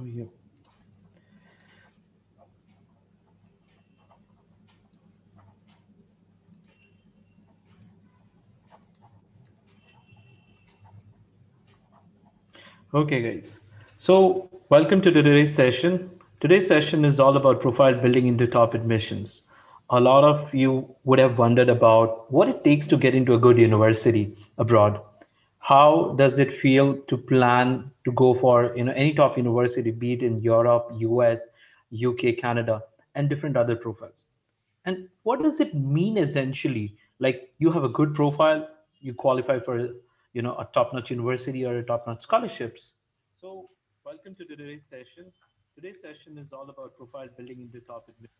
Yeah. Okay, guys. So, welcome to today's session. Today's session is all about profile building into top admissions. A lot of you would have wondered about what it takes to get into a good university abroad. How does it feel to plan to go for any top university, be it in Europe, US, UK, Canada, and different other profiles? And what does it mean essentially? Like you have a good profile, you qualify for a top-notch university or a top-notch scholarships. So welcome to today's session. Today's session is all about profile building into top admission.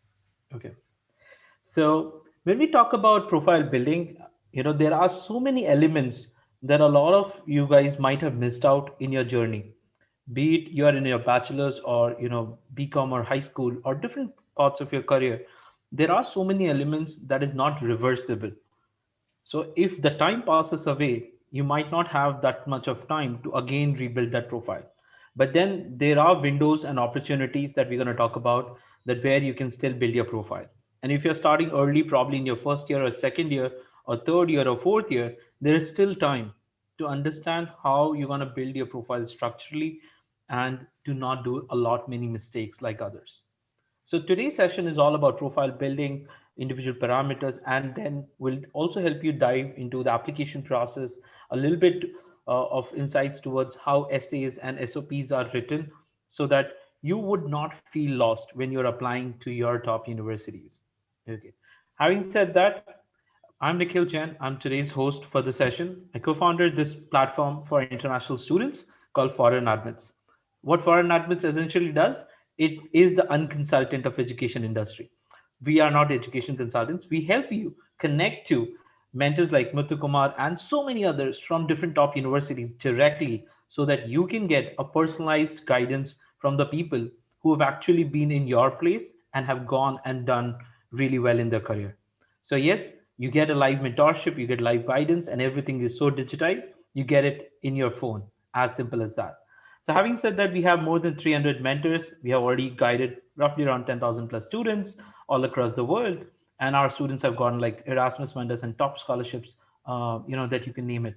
Okay. So when we talk about profile building, there are so many elements that a lot of you guys might have missed out in your journey. Be it you are in your bachelor's or BCom or high school or different parts of your career, there are so many elements that is not reversible. So if the time passes away, you might not have that much of time to again rebuild that profile. But then there are windows and opportunities that we're going to talk about that where you can still build your profile. And if you're starting early, probably in your first year or second year or third year or fourth year, there is still time to understand how you're going to build your profile structurally and to not do a lot many mistakes like others. So today's session is all about profile building, individual parameters, and then we'll also help you dive into the application process, a little bit of insights towards how essays and SOPs are written so that you would not feel lost when you're applying to your top universities. Okay. Having said that, I'm Nikhil Jain. I'm today's host for the session. I co-founded this platform for international students called ForeignAdmits. What ForeignAdmits essentially does, it is the unconsultant of education industry. We are not education consultants. We help you connect to mentors like Muthukumar and so many others from different top universities directly so that you can get a personalized guidance from the people who have actually been in your place and have gone and done really well in their career. So yes, you get a live mentorship, you get live guidance, and everything is so digitized. You get it in your phone, as simple as that. So having said that, we have more than 300 mentors. We have already guided roughly around 10,000 plus students all across the world, and our students have gotten like Erasmus Mundus and top scholarships, that you can name it.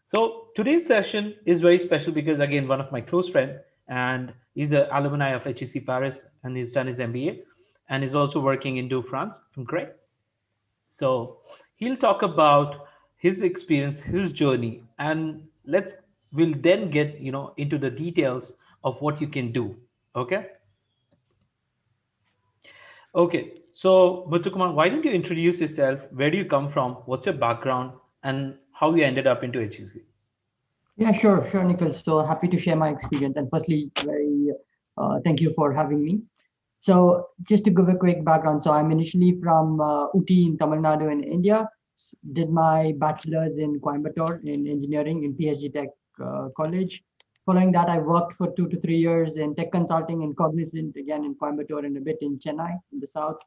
So today's session is very special because again, one of my close friend, and he's an alumni of HEC Paris, and he's done his MBA, and is also working into France. Great. So he'll talk about his experience, his journey, and we'll then get into the details of what you can do. Okay. Okay. So Muthukumar, why don't you introduce yourself? Where do you come from? What's your background, and how you ended up into HEC? Yeah, sure, Nikhil. So happy to share my experience. And firstly, very thank you for having me. So just to give a quick background, so I'm initially from Uti in Tamil Nadu in India. Did my bachelor's in Coimbatore in engineering in Ph.D. Tech College. Following that, I worked for 2 to 3 years in tech consulting in Cognizant, again in Coimbatore and a bit in Chennai in the south.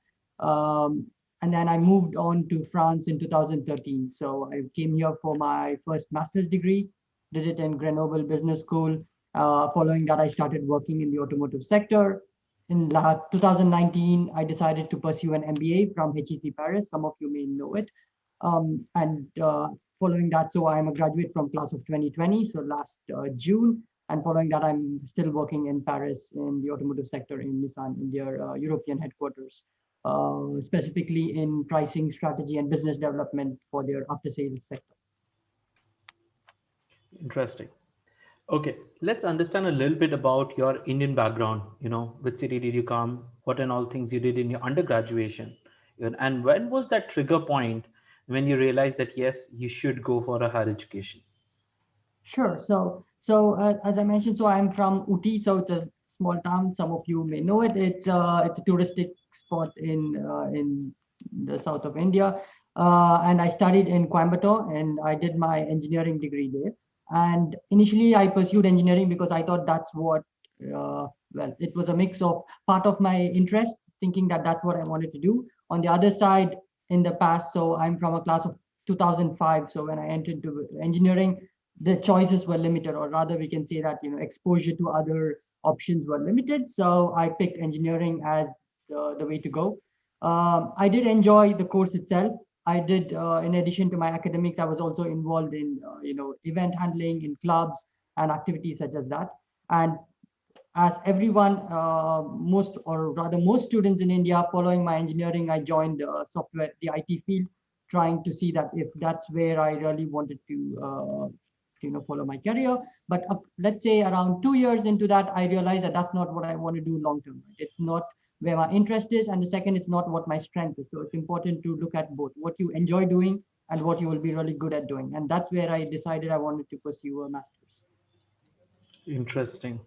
And then I moved on to France in 2013. So I came here for my first master's degree, did it in Grenoble Business School. Following that, I started working in the automotive sector. In 2019, I decided to pursue an MBA from HEC Paris. Some of you may know it. And following that, so I'm a graduate from class of 2020, so last June. And following that, I'm still working in Paris in the automotive sector in Nissan, in their European headquarters, specifically in pricing strategy and business development for their after-sales sector. Interesting. Okay, let's understand a little bit about your Indian background. Which city did you come? What and all things you did in your undergraduation? And when was that trigger point when you realized that yes, you should go for a higher education? Sure. So as I mentioned, so I'm from Uti, so it's a small town. Some of you may know it. It's a touristic spot in the south of India, and I studied in Coimbatore, and I did my engineering degree there. And initially, I pursued engineering because I thought that's what. Well, it was a mix of part of my interest, thinking that that's what I wanted to do. On the other side, in the past, so I'm from a class of 2005. So when I entered into engineering, the choices were limited, or rather we can say that exposure to other options were limited. So I picked engineering as the way to go. I did enjoy the course itself. I did, in addition to my academics, I was also involved in, event handling in clubs and activities such as that. And as everyone, most or rather most students in India following my engineering, I joined software, the IT field, trying to see that if that's where I really wanted to follow my career. But let's say around 2 years into that, I realized that that's not what I want to do long term. It's not where my interest is, and the second, it's not what my strength is. So it's important to look at both what you enjoy doing and what you will be really good at doing. And that's where I decided I wanted to pursue a master's. Interesting.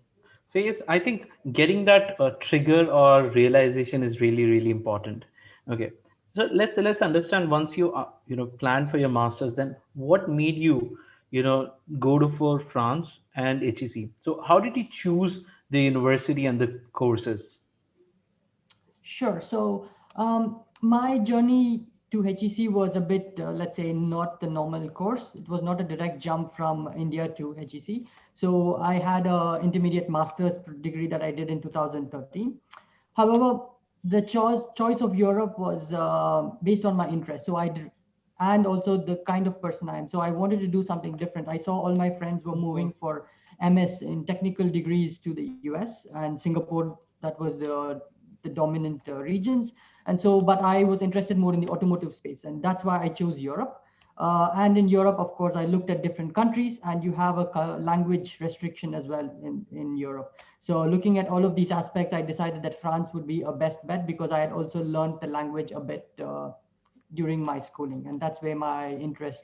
So yes, I think getting that trigger or realization is really, really important. Okay. So let's understand once you plan for your masters, then what made you go to for France and HEC. So how did you choose the university and the courses? Sure. So my journey to HEC was a bit, let's say, not the normal course. It was not a direct jump from India to HEC. So I had a intermediate master's degree that I did in 2013. However, the choice of Europe was based on my interest. So I did, and also the kind of person I am. So I wanted to do something different. I saw all my friends were moving for MS in technical degrees to the US and Singapore. That was the dominant regions. And so, but I was interested more in the automotive space, and that's why I chose Europe. And in Europe, of course, I looked at different countries, and you have a language restriction as well in Europe. So looking at all of these aspects, I decided that France would be a best bet because I had also learned the language a bit during my schooling, and that's where my interest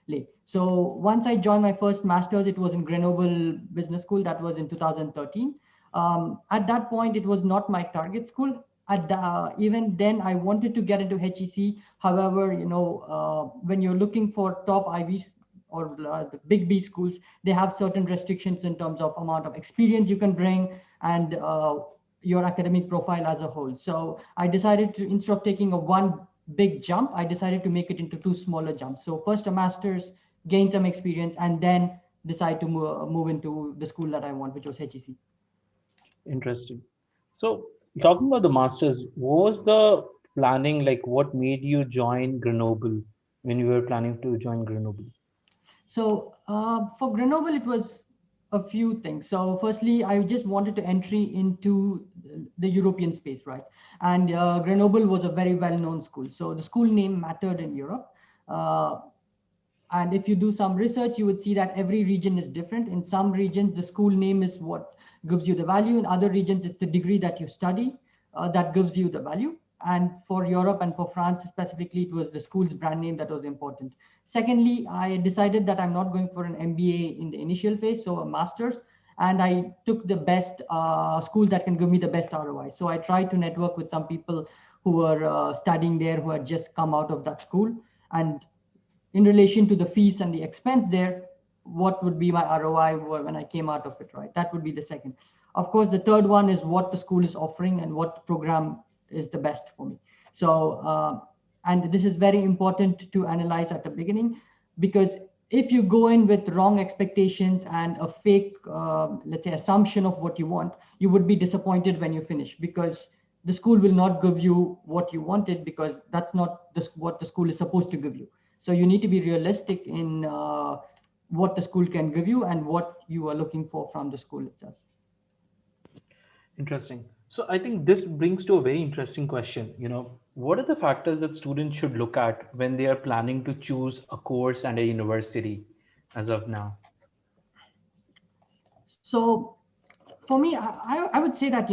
lay. So once I joined my first master's, it was in Grenoble Business School. That was in 2013. At that point, it was not my target school. Even then, I wanted to get into HEC. However, when you're looking for top Ivies or the big B schools, they have certain restrictions in terms of amount of experience you can bring and your academic profile as a whole. So I decided to, instead of taking a one big jump, I decided to make it into two smaller jumps. So first a master's, gain some experience, and then decide to move into the school that I want, which was HEC. Interesting. So talking about the masters, what was the planning like? What made you join Grenoble when you were planning to join Grenoble? So for Grenoble, it was a few things. So firstly, I just wanted to entry into the European space, right? And Grenoble was a very well-known school. So the school name mattered in Europe. Uh, and if you do some research, you would see that every region is different. In some regions, the school name is what gives you the value. In other regions, it's the degree that you study that gives you the value. And for Europe and for France specifically, it was the school's brand name that was important. Secondly, I decided that I'm not going for an MBA in the initial phase, so a master's. And I took the best school that can give me the best ROI. So I tried to network with some people who were studying there, who had just come out of that school. And in relation to the fees and the expense there, what would be my ROI when I came out of it, right? That would be the second. Of course, the third one is what the school is offering and what program is the best for me. So, and this is very important to analyze at the beginning, because if you go in with wrong expectations and a fake, let's say, assumption of what you want, you would be disappointed when you finish, because the school will not give you what you wanted, because that's not what the school is supposed to give you. So you need to be realistic in what the school can give you and what you are looking for from the school itself. Interesting. So I think this brings to a very interesting question. What are the factors that students should look at when they are planning to choose a course and a university as of now? So for me, I would say that,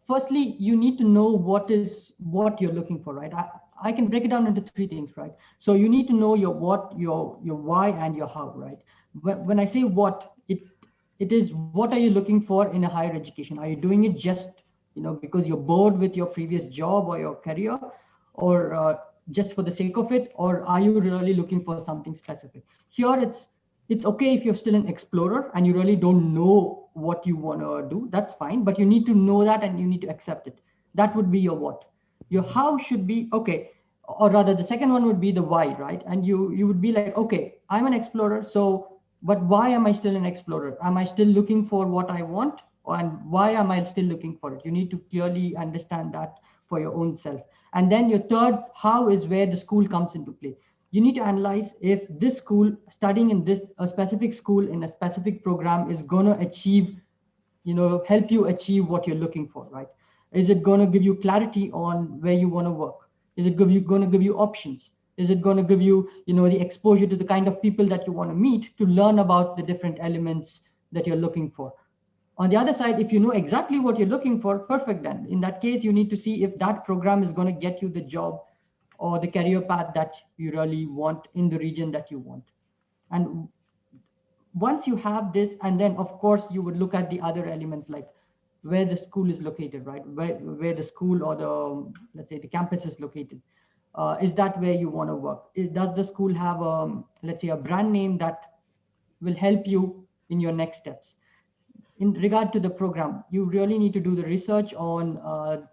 firstly, you need to know what you're looking for, right? I can break it down into three things, right? So you need to know your what, your why, and your how, right? When I say what, it is what are you looking for in a higher education? Are you doing it just because you're bored with your previous job or your career, or just for the sake of it, or are you really looking for something specific? Here, it's okay if you're still an explorer and you really don't know what you want to do. That's fine, but you need to know that and you need to accept it. That would be your what. Your how should be okay, or rather, the second one would be the why, right? And you would be like, okay, I'm an explorer, so But why am I still an explorer? Am I still looking for what I want? And why am I still looking for it? You need to clearly understand that for your own self. And then your third how is where the school comes into play. You need to analyze if this school, studying in this a specific school in a specific program, is going to achieve, help you achieve what you're looking for, right? Is it going to give you clarity on where you want to work? Is it going to give you options? Is it going to give you, the exposure to the kind of people that you want to meet to learn about the different elements that you're looking for? On the other side, if you know exactly what you're looking for, perfect. Then in that case, you need to see if that program is going to get you the job or the career path that you really want in the region that you want. And once you have this, and then of course you would look at the other elements like where the school is located, right? Where the school or the, let's say, the campus is located. Is that where you want to work? Does the school have let's say, a brand name that will help you in your next steps? In regard to the program, you really need to do the research on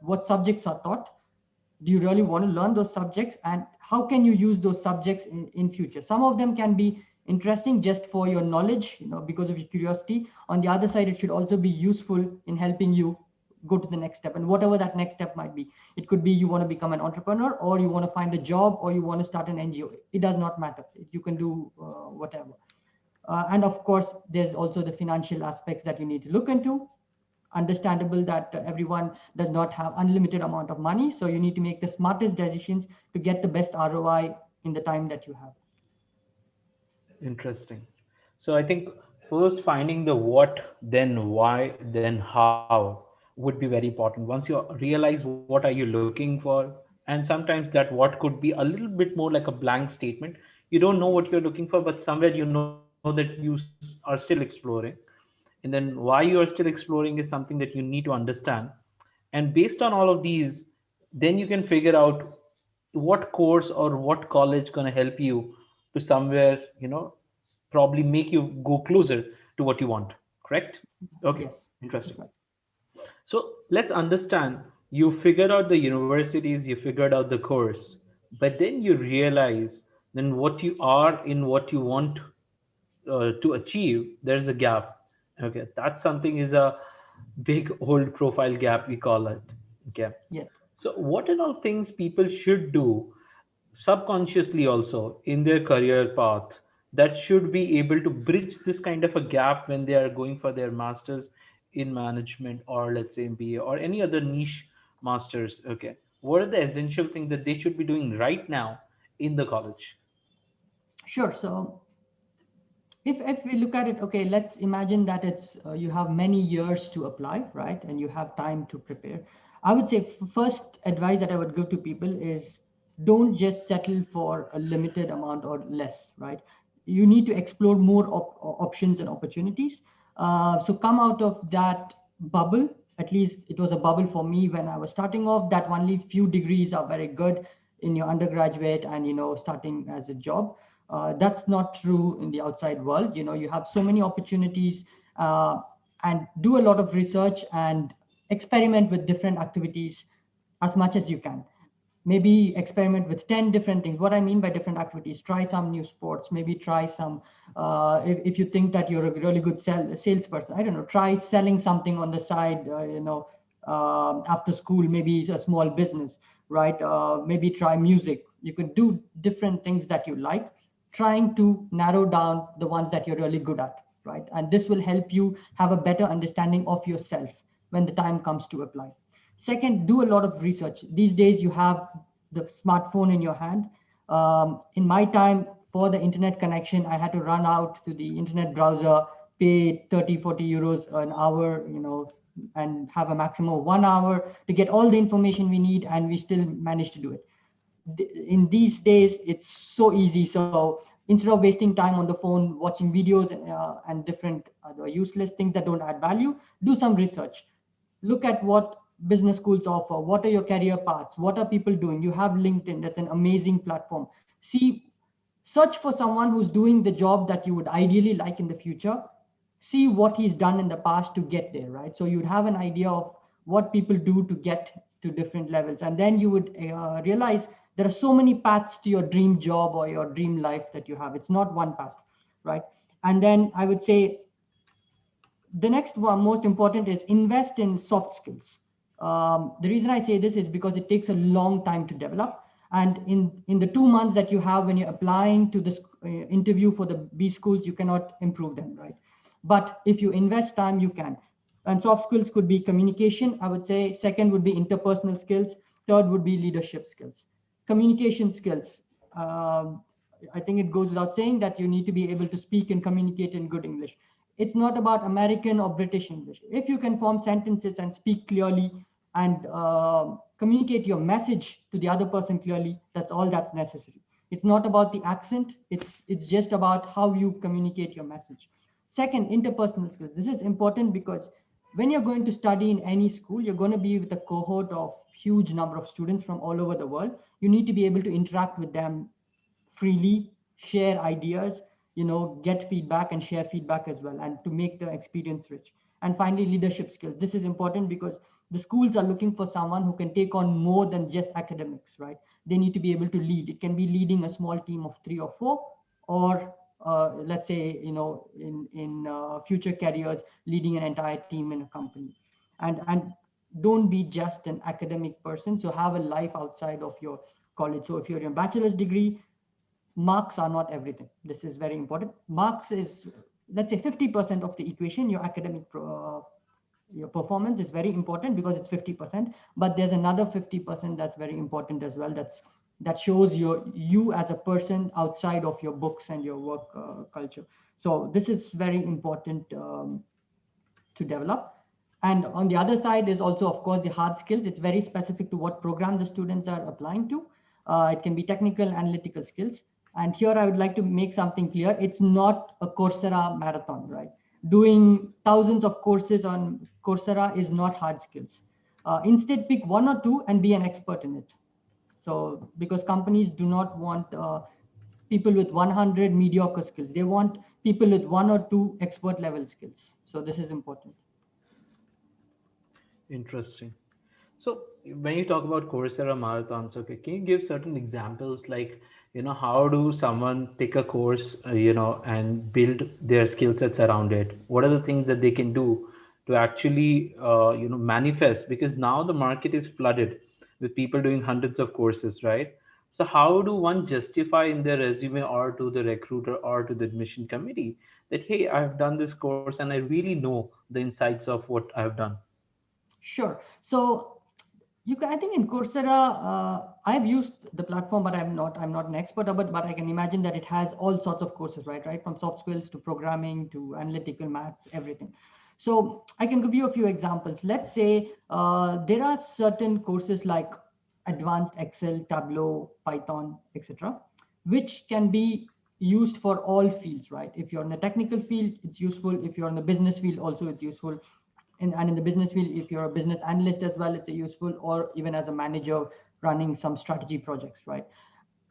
what subjects are taught. Do you really want to learn those subjects, and how can you use those subjects in future? Some of them can be interesting just for your knowledge, because of your curiosity. On the other side, it should also be useful in helping you go to the next step, and whatever that next step might be. It could be you want to become an entrepreneur, or you want to find a job, or you want to start an NGO. It does not matter. You can do whatever. And of course, there's also the financial aspects that you need to look into. Understandable that everyone does not have unlimited amount of money, so you need to make the smartest decisions to get the best ROI in the time that you have. Interesting. So I think first finding the what, then why, then how would be very important. Once you realize what are you looking for, and sometimes that what could be a little bit more like a blank statement. You don't know what you're looking for, but somewhere you know that you are still exploring. And then why you are still exploring is something that you need to understand. And based on all of these, then you can figure out what course or what college going to help you to somewhere, probably make you go closer to what you want. Correct? Okay, Yes, interesting. right. So let's understand, you figured out the universities, you figured out the course, but then you realize then what you are in what you want to achieve, there's a gap. Okay, that's something is a big old profile gap, we call it. Okay. Yes. So what are all things people should do subconsciously also in their career path that should be able to bridge this kind of a gap when they are going for their masters in management, or let's say MBA or any other niche masters? Okay, what are the essential things that they should be doing right now in the college? Sure. So if we look at it, okay, let's imagine that it's you have many years to apply, right? And you have time to prepare. I would say first advice that I would give to people is don't just settle for a limited amount or less, right? You need to explore more options and opportunities. So come out of that bubble. At least it was a bubble for me when I was starting off, that only few degrees are very good in your undergraduate and starting as a job. That's not true in the outside world. You have so many opportunities, uh, and do a lot of research and experiment with different activities as much as you can. Maybe experiment with 10 different things. What I mean by different activities, try some new sports, maybe try some, if you think that you're a really good salesperson, I don't know, try selling something on the side, after school, maybe it's a small business, right? Maybe try music. You could do different things that you like, trying to narrow down the ones that you're really good at, right? And this will help you have a better understanding of yourself when the time comes to apply. Second, do a lot of research. These days, you have the smartphone in your hand. In my time, for the internet connection, I had to run out to the internet browser, pay 30, 40 euros an hour, and have a maximum of 1 hour to get all the information we need, and we still manage to do it. In these days, it's so easy. So instead of wasting time on the phone watching videos and different other useless things that don't add value, do some research. Look at what business schools offer. What are your career paths? What are people doing? You have LinkedIn, that's an amazing platform. See, search for someone who's doing the job that you would ideally like in the future. See what he's done in the past to get there, right? So you'd have an idea of what people do to get to different levels, and then you would realize there are so many paths to your dream job or your dream life that you have. It's not one path, right? And then I would say the next one, most important, is invest in soft skills. The reason I say this is because it takes a long time to develop. And in the 2 months that you have when you're applying to this interview for the B schools, you cannot improve them, right? But if you invest time, you can. And soft skills could be communication, I would say. Second would be interpersonal skills. Third would be leadership skills. Communication skills. I think it goes without saying that you need to be able to speak and communicate in good English. It's not about American or British English. If you can form sentences and speak clearly and communicate your message to the other person clearly, that's all that's necessary. It's not about the accent. It's just about how you communicate your message. Second, interpersonal skills. This is important because when you're going to study in any school, you're going to be with a cohort of huge number of students from all over the world. You need to be able to interact with them freely, share ideas, get feedback and share feedback as well, and to make the experience rich. And finally, leadership skills. This is important because the schools are looking for someone who can take on more than just academics, right? They need to be able to lead. It can be leading a small team of 3 or 4, or let's say, in future careers, leading an entire team in a company. And don't be just an academic person. So have a life outside of your college. So if you're in a bachelor's degree, marks are not everything. This is very important. Marks is, let's say, 50% of the equation. Your your performance is very important because it's 50%, but there's another 50% that's very important as well. That shows you as a person outside of your books and your work culture. So this is very important to develop. And on the other side is also, of course, the hard skills. It's very specific to what program the students are applying to. It can be technical, analytical skills. And here I would like to make something clear. It's not a Coursera marathon, right? Doing thousands of courses on Coursera is not hard skills. Instead, pick 1 or 2 and be an expert in it. So because companies do not want people with 100 mediocre skills. They want people with 1 or 2 expert level skills. So this is important. Interesting. So when you talk about Coursera marathons, okay, can you give certain examples like, how do someone pick a course, and build their skill sets around it? What are the things that they can do to actually, manifest? Because now the market is flooded with people doing hundreds of courses, right? So how do one justify in their resume or to the recruiter or to the admission committee that, hey, I've done this course and I really know the insights of what I've done? Sure. So I think in Coursera, I've used the platform, but I'm not an expert of it, but I can imagine that it has all sorts of courses, right? From soft skills to programming to analytical maths, everything. So I can give you a few examples. Let's say there are certain courses like advanced Excel, Tableau, Python, etc., which can be used for all fields, right? If you're in a technical field, it's useful. If you're in the business field, also it's useful. And in the business field, if you're a business analyst as well, it's a useful, or even as a manager running some strategy projects, right?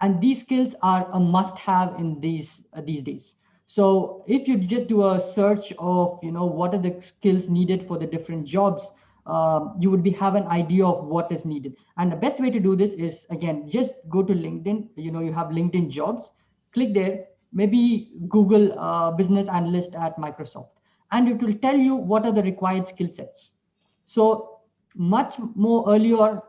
And these skills are a must have in these days. So if you just do a search of what are the skills needed for the different jobs, you would have an idea of what is needed. And the best way to do this is, again, just go to LinkedIn. You have LinkedIn jobs, click there, maybe Google business analyst at Microsoft, and it will tell you what are the required skill sets. So much more earlier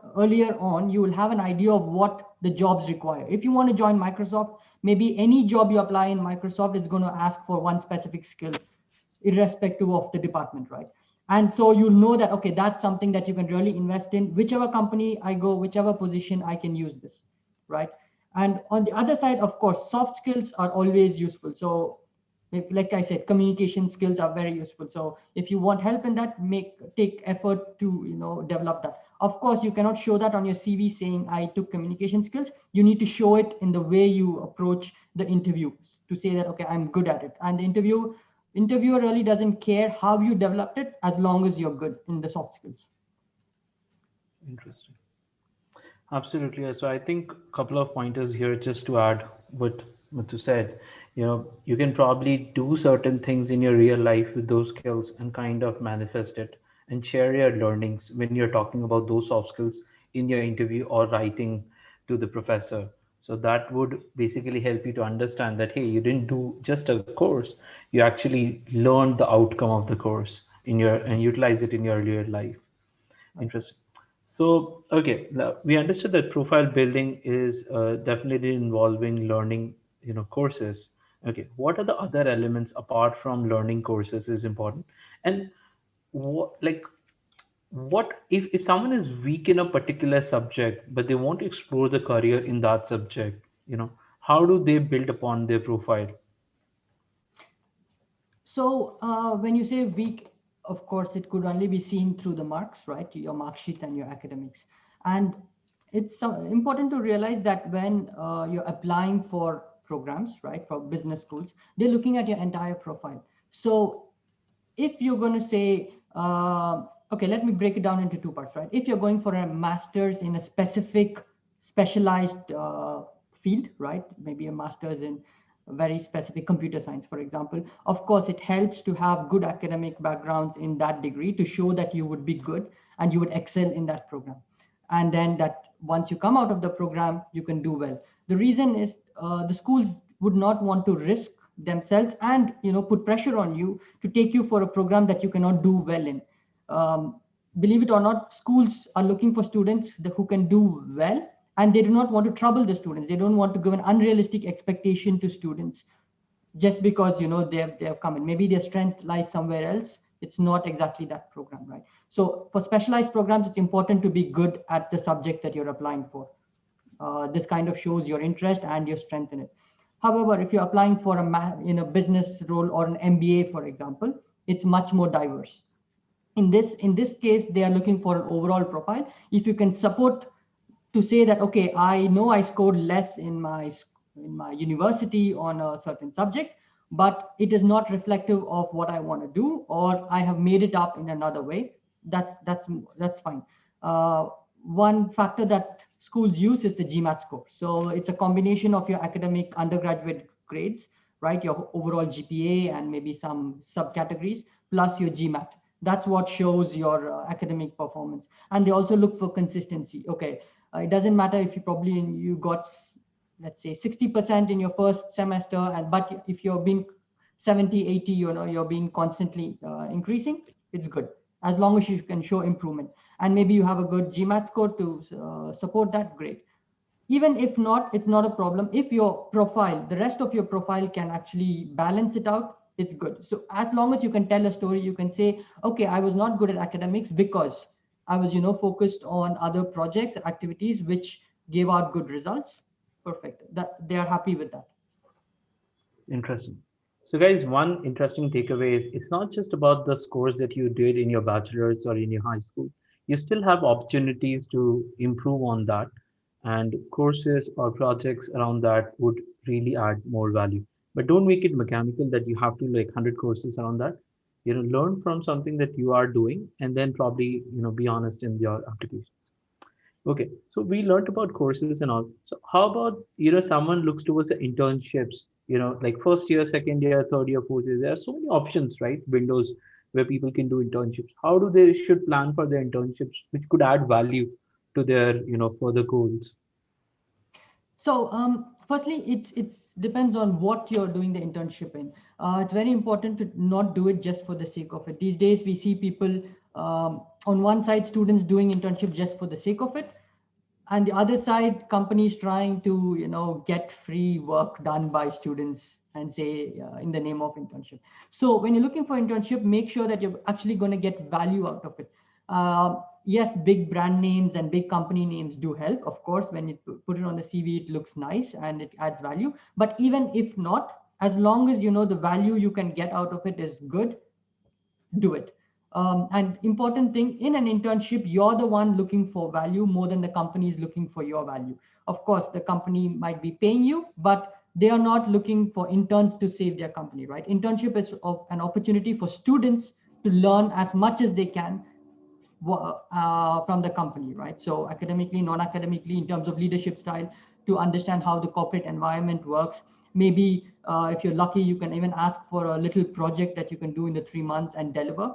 on, you will have an idea of what the jobs require. If you want to join Microsoft, maybe any job you apply in Microsoft is going to ask for one specific skill, irrespective of the department, right? And so you'll know that, okay, that's something that you can really invest in. Whichever company I go, whichever position, I can use this, right? And on the other side, of course, soft skills are always useful. So like I said, communication skills are very useful. So if you want help in that, take effort to develop that. Of course, you cannot show that on your CV saying I took communication skills. You need to show it in the way you approach the interview to say that, okay, I'm good at it. And the interviewer really doesn't care how you developed it as long as you're good in the soft skills. Interesting. Absolutely. Yeah. So I think a couple of pointers here just to add what Muthu said. You can probably do certain things in your real life with those skills and kind of manifest it and share your learnings when you're talking about those soft skills in your interview or writing to the professor. So that would basically help you to understand that, hey, you didn't do just a course, you actually learned the outcome of the course in your and utilize it in your earlier life. Right. Interesting. So, okay, now we understood that profile building is definitely involving learning, courses. Okay, what are the other elements apart from learning courses is important? And what if someone is weak in a particular subject, but they want to explore the career in that subject, how do they build upon their profile? So when you say weak, of course, it could only be seen through the marks, right? Your mark sheets and your academics. And it's important to realize that when you're applying for programs, right, for business schools, they're looking at your entire profile. So if you're going to say, okay, let me break it down into two parts, right? If you're going for a master's in a specialized field, right? Maybe a master's in very specific computer science, for example. Of course, it helps to have good academic backgrounds in that degree to show that you would be good and you would excel in that program. And then that once you come out of the program, you can do well. The reason is the schools would not want to risk themselves and put pressure on you to take you for a program that you cannot do well in. Believe it or not, schools are looking for students who can do well, and they do not want to trouble the students. They don't want to give an unrealistic expectation to students just because they have come in. Maybe their strength lies somewhere else. It's not exactly that program, right? So for specialized programs, it's important to be good at the subject that you're applying for. This kind of shows your interest and your strength in it. However, if you're applying for in a business role or an MBA, for example, it's much more diverse. In this case, they are looking for an overall profile. If you can support to say that, okay, I know I scored less in my university on a certain subject, but it is not reflective of what I want to do, or I have made it up in another way. That's fine. One factor that schools use is the Gmat score. So it's a combination of your academic undergraduate grades, right? Your overall GPA and maybe some subcategories plus your Gmat. That's what shows your academic performance. And they also look for consistency. Okay, it doesn't matter if you got, let's say, 60% in your first semester, but if you're being 70, 80, you're being constantly increasing, it's good, as long as you can show improvement. And maybe you have a good Gmat score to support that, great. Even if not, it's not a problem. If the rest of your profile can actually balance it out, it's good. So as long as you can tell a story, you can say, okay, I was not good at academics because I was, focused on other projects, activities, which gave out good results. Perfect. That they are happy with that. Interesting. So, guys, one interesting takeaway is it's not just about the scores that you did in your bachelor's or in your high school. You still have opportunities to improve on that, and courses or projects around that would really add more value. But don't make it mechanical that you have to like 100 courses around that. Learn from something that you are doing, and then probably be honest in your applications. Okay, so we learned about courses and all. So how about, someone looks towards the internships, like first year, second year, third year, fourth year. There are so many options, right? Windows where people can do internships. How do they should plan for their internships, which could add value to their, further goals? So, firstly, it depends on what you're doing the internship in. It's very important to not do it just for the sake of it. These days, we see people on one side, students doing internship just for the sake of it, and the other side, companies trying to get free work done by students and say in the name of internship. So when you're looking for internship, make sure that you're actually going to get value out of it. Yes, big brand names and big company names do help, of course. When you put it on the CV, it looks nice and it adds value. But even if not, as long as the value you can get out of it is good, do it. And important thing, in an internship, you're the one looking for value more than the company is looking for your value. Of course, the company might be paying you, but they are not looking for interns to save their company, right? Internship is an opportunity for students to learn as much as they can from the company, right? So academically, non-academically, in terms of leadership style, to understand how the corporate environment works. Maybe if you're lucky, you can even ask for a little project that you can do in the 3 months and deliver.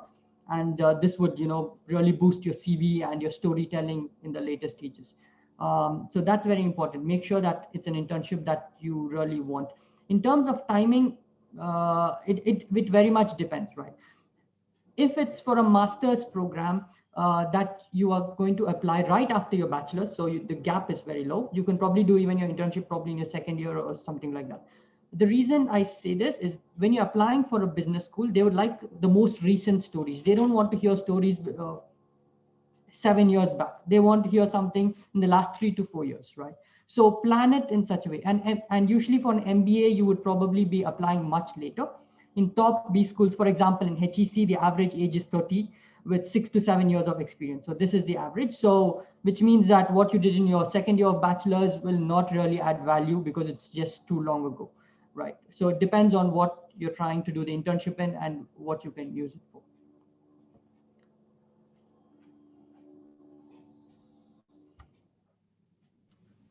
And this would, really boost your CV and your storytelling in the later stages. So that's very important. Make sure that it's an internship that you really want. In terms of timing, it very much depends, right? If it's for a master's program that you are going to apply right after your bachelor's, so the gap is very low, you can probably do even your internship probably in your second year or something like that. The reason I say this is when you're applying for a business school, they would like the most recent stories. They don't want to hear stories 7 years back. They want to hear something in the last 3 to 4 years, right? So plan it in such a way. And usually for an MBA, you would probably be applying much later. In top B schools, for example, in HEC, the average age is 30 with 6 to 7 years of experience. So this is the average. So which means that what you did in your second year of bachelor's will not really add value because it's just too long ago, right? So it depends on what you're trying to do the internship in and what you can use it for.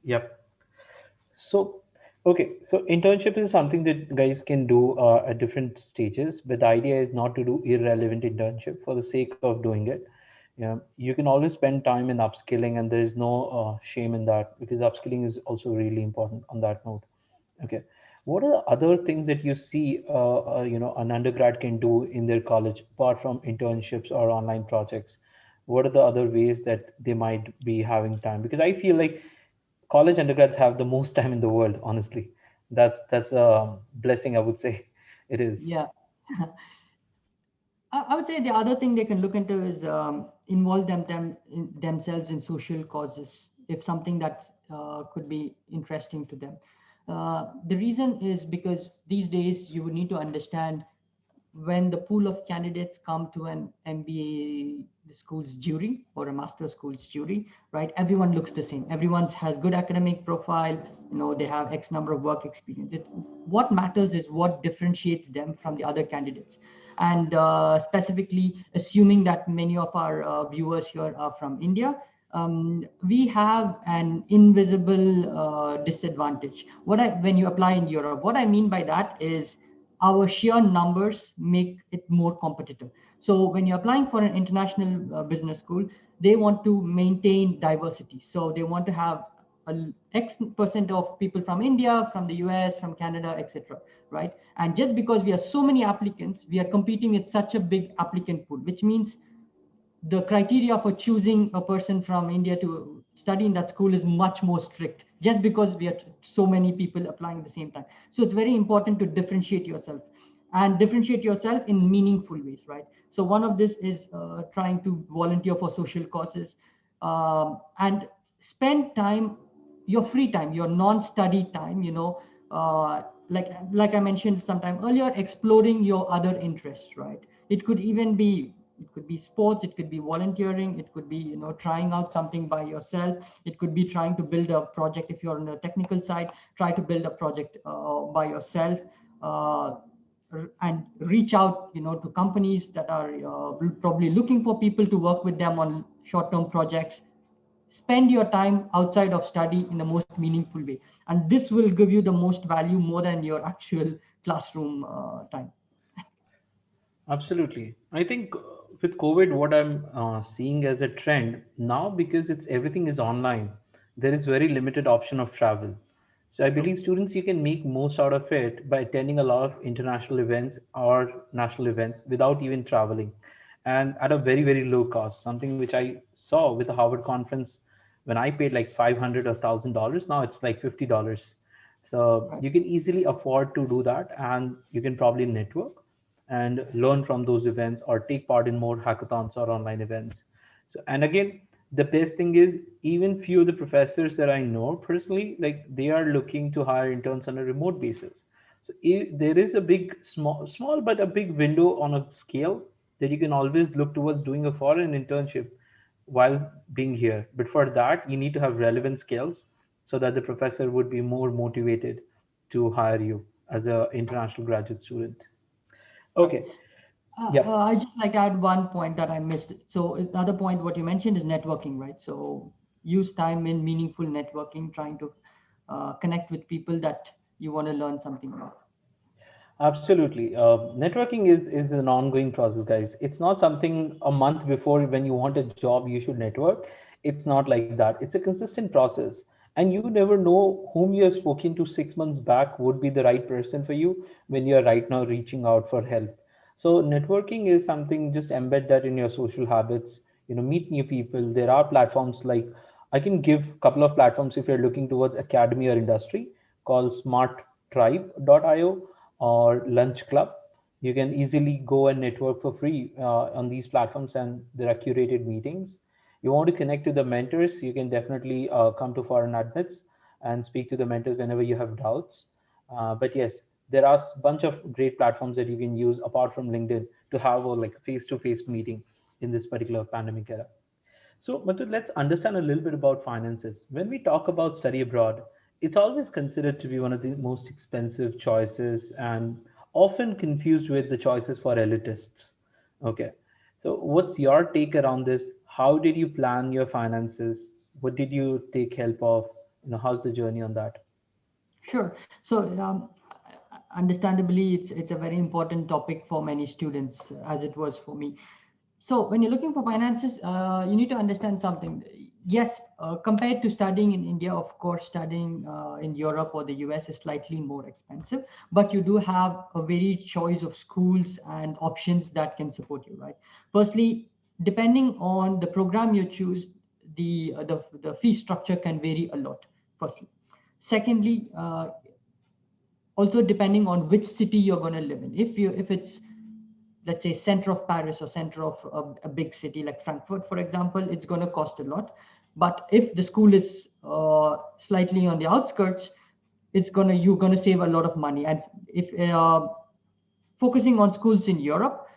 Yep. So, okay, so internship is something that guys can do at different stages, but the idea is not to do irrelevant internship for the sake of doing it. Yeah, you can always spend time in upskilling, and there is no shame in that because upskilling is also really important on that note. Okay, what are the other things that you see, an undergrad can do in their college apart from internships or online projects? What are the other ways that they might be having time? Because I feel like college undergrads have the most time in the world. Honestly, that's a blessing, I would say. It is. Yeah. I would say the other thing they can look into is involve themselves in social causes if something that could be interesting to them. The reason is because these days you would need to understand when the pool of candidates come to an MBA school's jury or a master school's jury, right? Everyone looks the same. Everyone has good academic profile. They have X number of work experience. What matters is what differentiates them from the other candidates. And specifically, assuming that many of our viewers here are from India, we have an invisible disadvantage. When you apply in Europe, what I mean by that is our sheer numbers make it more competitive. So when you're applying for an international business school, they want to maintain diversity. So they want to have X% of people from India, from the US, from Canada, etc. Right? And just because we are so many applicants, we are competing with such a big applicant pool, which means the criteria for choosing a person from India to study in that school is much more strict just because we are so many people applying at the same time. So it's very important to differentiate yourself and differentiate yourself in meaningful ways, right? So one of this is trying to volunteer for social causes and spend time, your free time, your non-study time, like I mentioned sometime earlier, exploring your other interests, right? It could be sports, it could be volunteering, it could be trying out something by yourself, it could be trying to build a project. If you're on the technical side, try to build a project by yourself, uh, and reach out to companies that are probably looking for people to work with them on short-term projects. Spend your time outside of study in the most meaningful way, and this will give you the most value more than your actual classroom time. Absolutely. I think with COVID, what I'm seeing as a trend now, because it's everything is online, there is very limited option of travel. So I True. believe students, you can make most out of it by attending a lot of international events or national events without even traveling, and at a very very low cost. Something which I saw with the Harvard conference when I paid like $500 or $1,000. Now it's like $50. So Right. you can easily afford to do that, and you can probably network and learn from those events or take part in more hackathons or online events. So, and again, the best thing is even few of the professors that I know personally, like they are looking to hire interns on a remote basis. So there is a big, small, but a big window on a scale that you can always look towards doing a foreign internship while being here. But for that, you need to have relevant skills so that the professor would be more motivated to hire you as an international graduate student. Right. Okay. Yep. I just like to add one point that I missed. So the other point, what you mentioned is networking, right? So use time in meaningful networking, trying to connect with people that you want to learn something about. Absolutely. Networking is an ongoing process, guys. It's not something a month before when you want a job you should network. It's not like that. It's a consistent process. And you never know whom you have spoken to 6 months back would be the right person for you when you're right now reaching out for help. So networking is something, just embed that in your social habits, meet new people. There are platforms like, I can give a couple of platforms if you're looking towards academy or industry, called smarttribe.io or Lunch Club. You can easily go and network for free on these platforms, and there are curated meetings. You want to connect to the mentors, you can definitely come to ForeignAdmits and speak to the mentors whenever you have doubts. But yes, there are a bunch of great platforms that you can use apart from LinkedIn to have a like face-to-face meeting in this particular pandemic era. So, Madhu, let's understand a little bit about finances. When we talk about study abroad, it's always considered to be one of the most expensive choices and often confused with the choices for elitists. Okay. So, what's your take around this? How did you plan your finances? What did you take help of? How's the journey on that? Sure. So, understandably, it's a very important topic for many students, as it was for me. So, when you're looking for finances, you need to understand something. Yes, compared to studying in India, of course, studying in Europe or the US is slightly more expensive, but you do have a varied choice of schools and options that can support you, right? Firstly, depending on the program you choose, the fee structure can vary a lot. Firstly, secondly, also depending on which city you're going to live in. If it's, let's say, center of Paris or center of a big city like Frankfurt, for example, it's going to cost a lot. But if the school is slightly on the outskirts, you're going to save a lot of money. And if focusing on schools in Europe,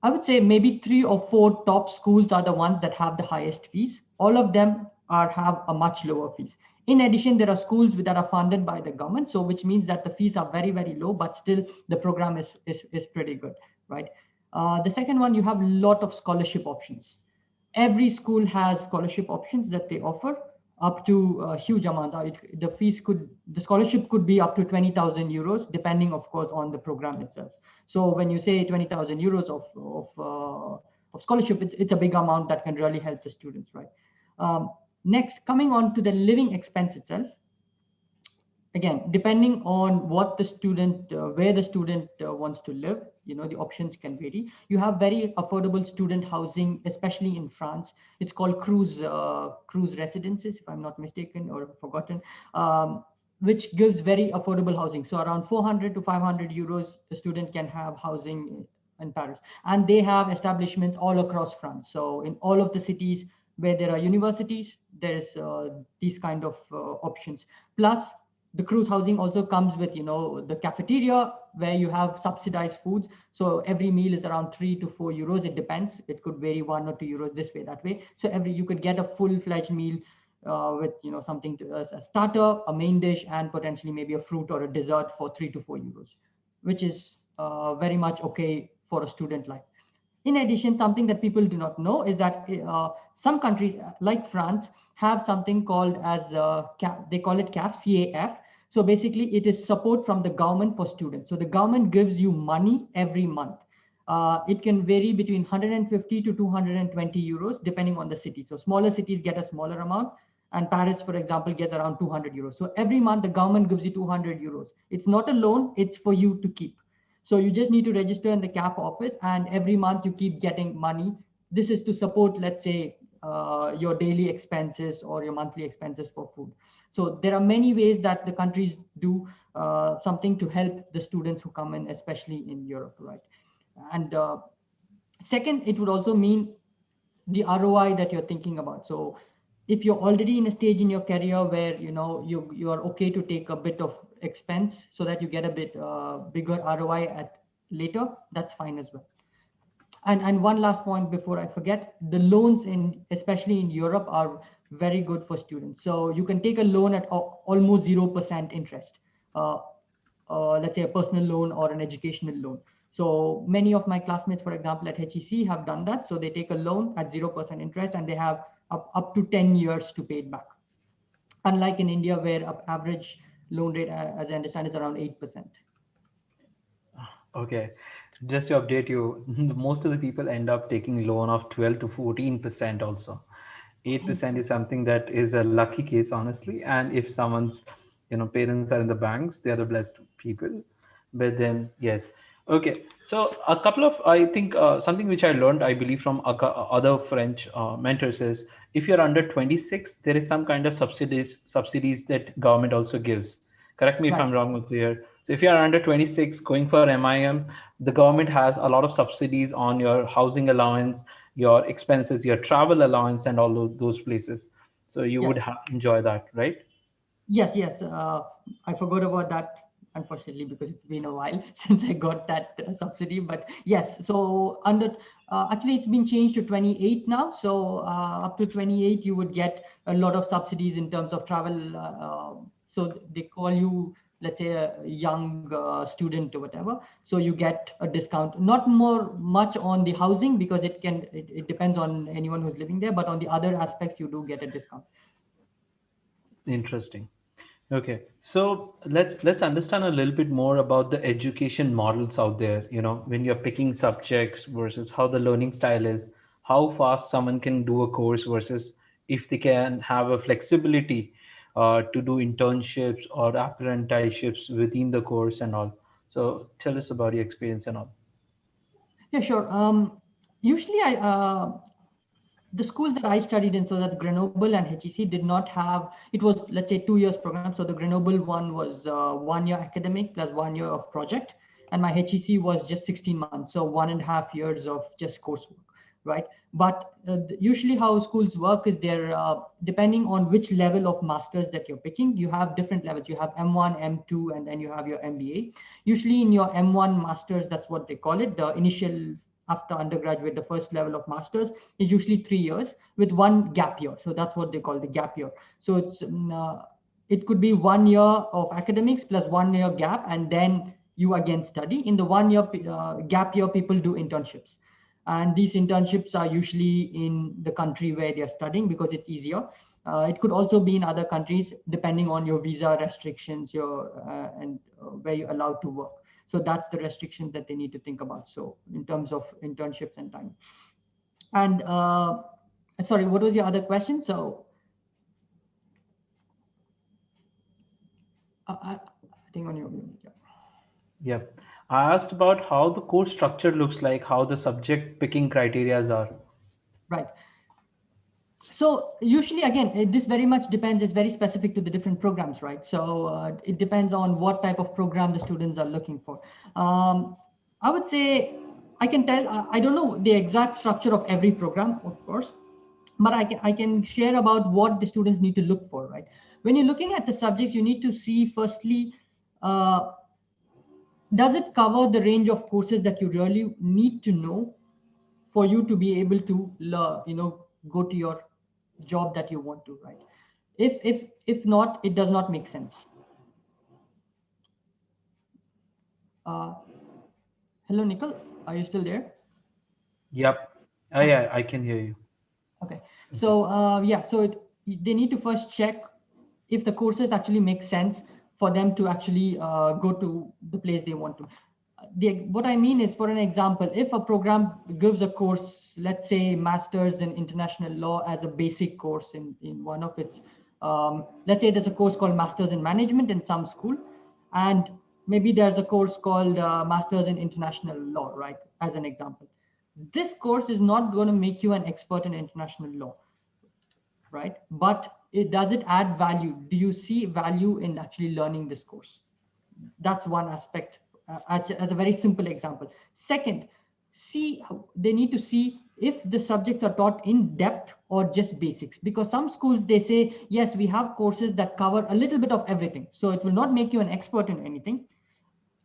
I would say maybe 3 or 4 top schools are the ones that have the highest fees. All of them have a much lower fees. In addition, there are schools that are funded by the government, so which means that the fees are very, very low, but still the program is pretty good, right? The second one, you have a lot of scholarship options. Every school has scholarship options that they offer up to a huge amount. The scholarship could be up to 20,000 euros, depending, of course, on the program itself. So when you say 20,000 euros of scholarship, it's a big amount that can really help the students, right? Next, coming on to the living expense itself, again, depending on what the student where the student wants to live, the options can vary. You have very affordable student housing, especially in France. It's called cruise residences, if I'm not mistaken or forgotten, which gives very affordable housing. So around 400 to 500 euros a student can have housing in Paris, and they have establishments all across France. So in all of the cities where there are universities, there's these kind of options. Plus, the cruise housing also comes with, the cafeteria where you have subsidized foods. So every meal is around 3 to 4 euros. It depends. It could vary 1 or 2 euros this way, that way. So you could get a full-fledged meal with, something to a starter, a main dish, and potentially maybe a fruit or a dessert for 3 to 4 euros, which is very much okay for a student life. In addition, something that people do not know is that some countries like France have something called as they call it CAF, CAF. So basically, it is support from the government for students. So the government gives you money every month. It can vary between 150 to 220 euros, depending on the city. So smaller cities get a smaller amount, and Paris, for example, gets around 200 euros. So every month, the government gives you 200 euros. It's not a loan, it's for you to keep. So you just need to register in the CAF office, and every month you keep getting money. This is to support, let's say, your daily expenses or your monthly expenses for food. So there are many ways that the countries do something to help the students who come in, especially in Europe, right? And second, it would also mean the ROI that you're thinking about. So if you're already in a stage in your career where you are okay to take a bit of expense so that you get a bit bigger ROI at later, that's fine as well. And one last point before I forget, the loans in especially in Europe are very good for students. So you can take a loan at almost 0% interest. Uh, let's say a personal loan or an educational loan. So many of my classmates, for example, at HEC have done that. So they take a loan at 0% interest, and they have up to 10 years to pay it back. Unlike in India, where average loan rate, as I understand, is around 8%. Okay, just to update you, most of the people end up taking loan of 12 to 14% also. 8% is something that is a lucky case, honestly. And if someone's, parents are in the banks, they are the blessed people. But then, yes. Okay. So a couple of, I think, something which I learned, I believe, from other French mentors is, if you're under 26, there is some kind of subsidies that government also gives. Correct me if Right. I'm wrong with here. So if you're under 26 going for MIM, the government has a lot of subsidies on your housing allowance, your expenses, your travel allowance, and all those places. So you would Yes. enjoy that, right? Yes, yes. I forgot about that, unfortunately, because it's been a while since I got that subsidy. But yes, so actually, it's been changed to 28 now. So up to 28, you would get a lot of subsidies in terms of travel. So they call you, let's say, a young student or whatever. So you get a discount, not more much on the housing because it depends on anyone who's living there, but on the other aspects, you do get a discount. Interesting. Okay, so let's understand a little bit more about the education models out there. When you're picking subjects versus how the learning style is, how fast someone can do a course versus if they can have a flexibility to do internships or apprenticeships within the course and all. So tell us about your experience and all. Yeah, sure. Usually, the schools that I studied in, so that's Grenoble and HEC, did not have. It was, let's say, 2 years program. So the Grenoble one was 1 year academic plus 1 year of project, and my HEC was just 16 months, so 1.5 years of just coursework, right? But usually, how schools work is they're depending on which level of masters that you're picking. You have different levels. You have M1, M2, and then you have your MBA. Usually, in your M1 masters, that's what they call it, the initial after undergraduate, the first level of masters is usually 3 years with one gap year. So that's what they call the gap year. So it could be 1 year of academics plus 1 year gap, and then you again study. In the 1 year gap year, people do internships. And these internships are usually in the country where they're studying because it's easier. It could also be in other countries, depending on your visa restrictions, and where you're allowed to work. So that's the restrictions that they need to think about. So in terms of internships and time. And sorry, what was your other question? So I think on your, yeah. Yep. I asked about how the course structure looks like, how the subject picking criterias are. Right. So usually, again, this very much depends. It's very specific to the different programs, right? So it depends on what type of program the students are looking for. I would say I can tell. I don't know the exact structure of every program, of course, but I can share about what the students need to look for, right? When you're looking at the subjects, you need to see firstly, uh, does it cover the range of courses that you really need to know for you to be able to learn, go to your job that you want to, right? If not, it does not make sense. uh, Hello, Nicole, are you still there? Yep. Oh, Okay. yeah, I can hear you. Okay. Okay. So yeah, so they need to first check if the courses actually make sense for them to actually go to the place they want to. What I mean is, for an example, if a program gives a course, let's say Masters in International Law as a basic course in one of its, let's say there's a course called Masters in Management in some school, and maybe there's a course called Masters in International Law, right? As an example, this course is not going to make you an expert in international law, right? But does it add value? Do you see value in actually learning this course? That's one aspect, as a very simple example. Second, they need to see if the subjects are taught in depth or just basics, because some schools, they say, yes, we have courses that cover a little bit of everything, so it will not make you an expert in anything,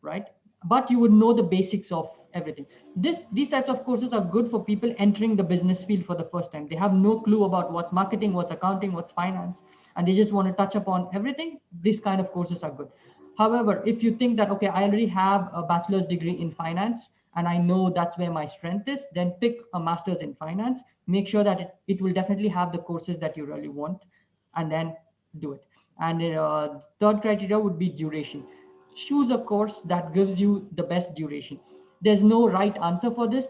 right? But you would know the basics of everything. These types of courses are good for people entering the business field for the first time. They have no clue about what's marketing, what's accounting, what's finance, and they just want to touch upon everything. These kind of courses are good. However, if you think that, okay, I already have a bachelor's degree in finance and I know that's where my strength is, then pick a master's in finance. Make sure that it will definitely have the courses that you really want, and then do it. And third criteria would be duration. Choose a course that gives you the best duration. There's no right answer for this.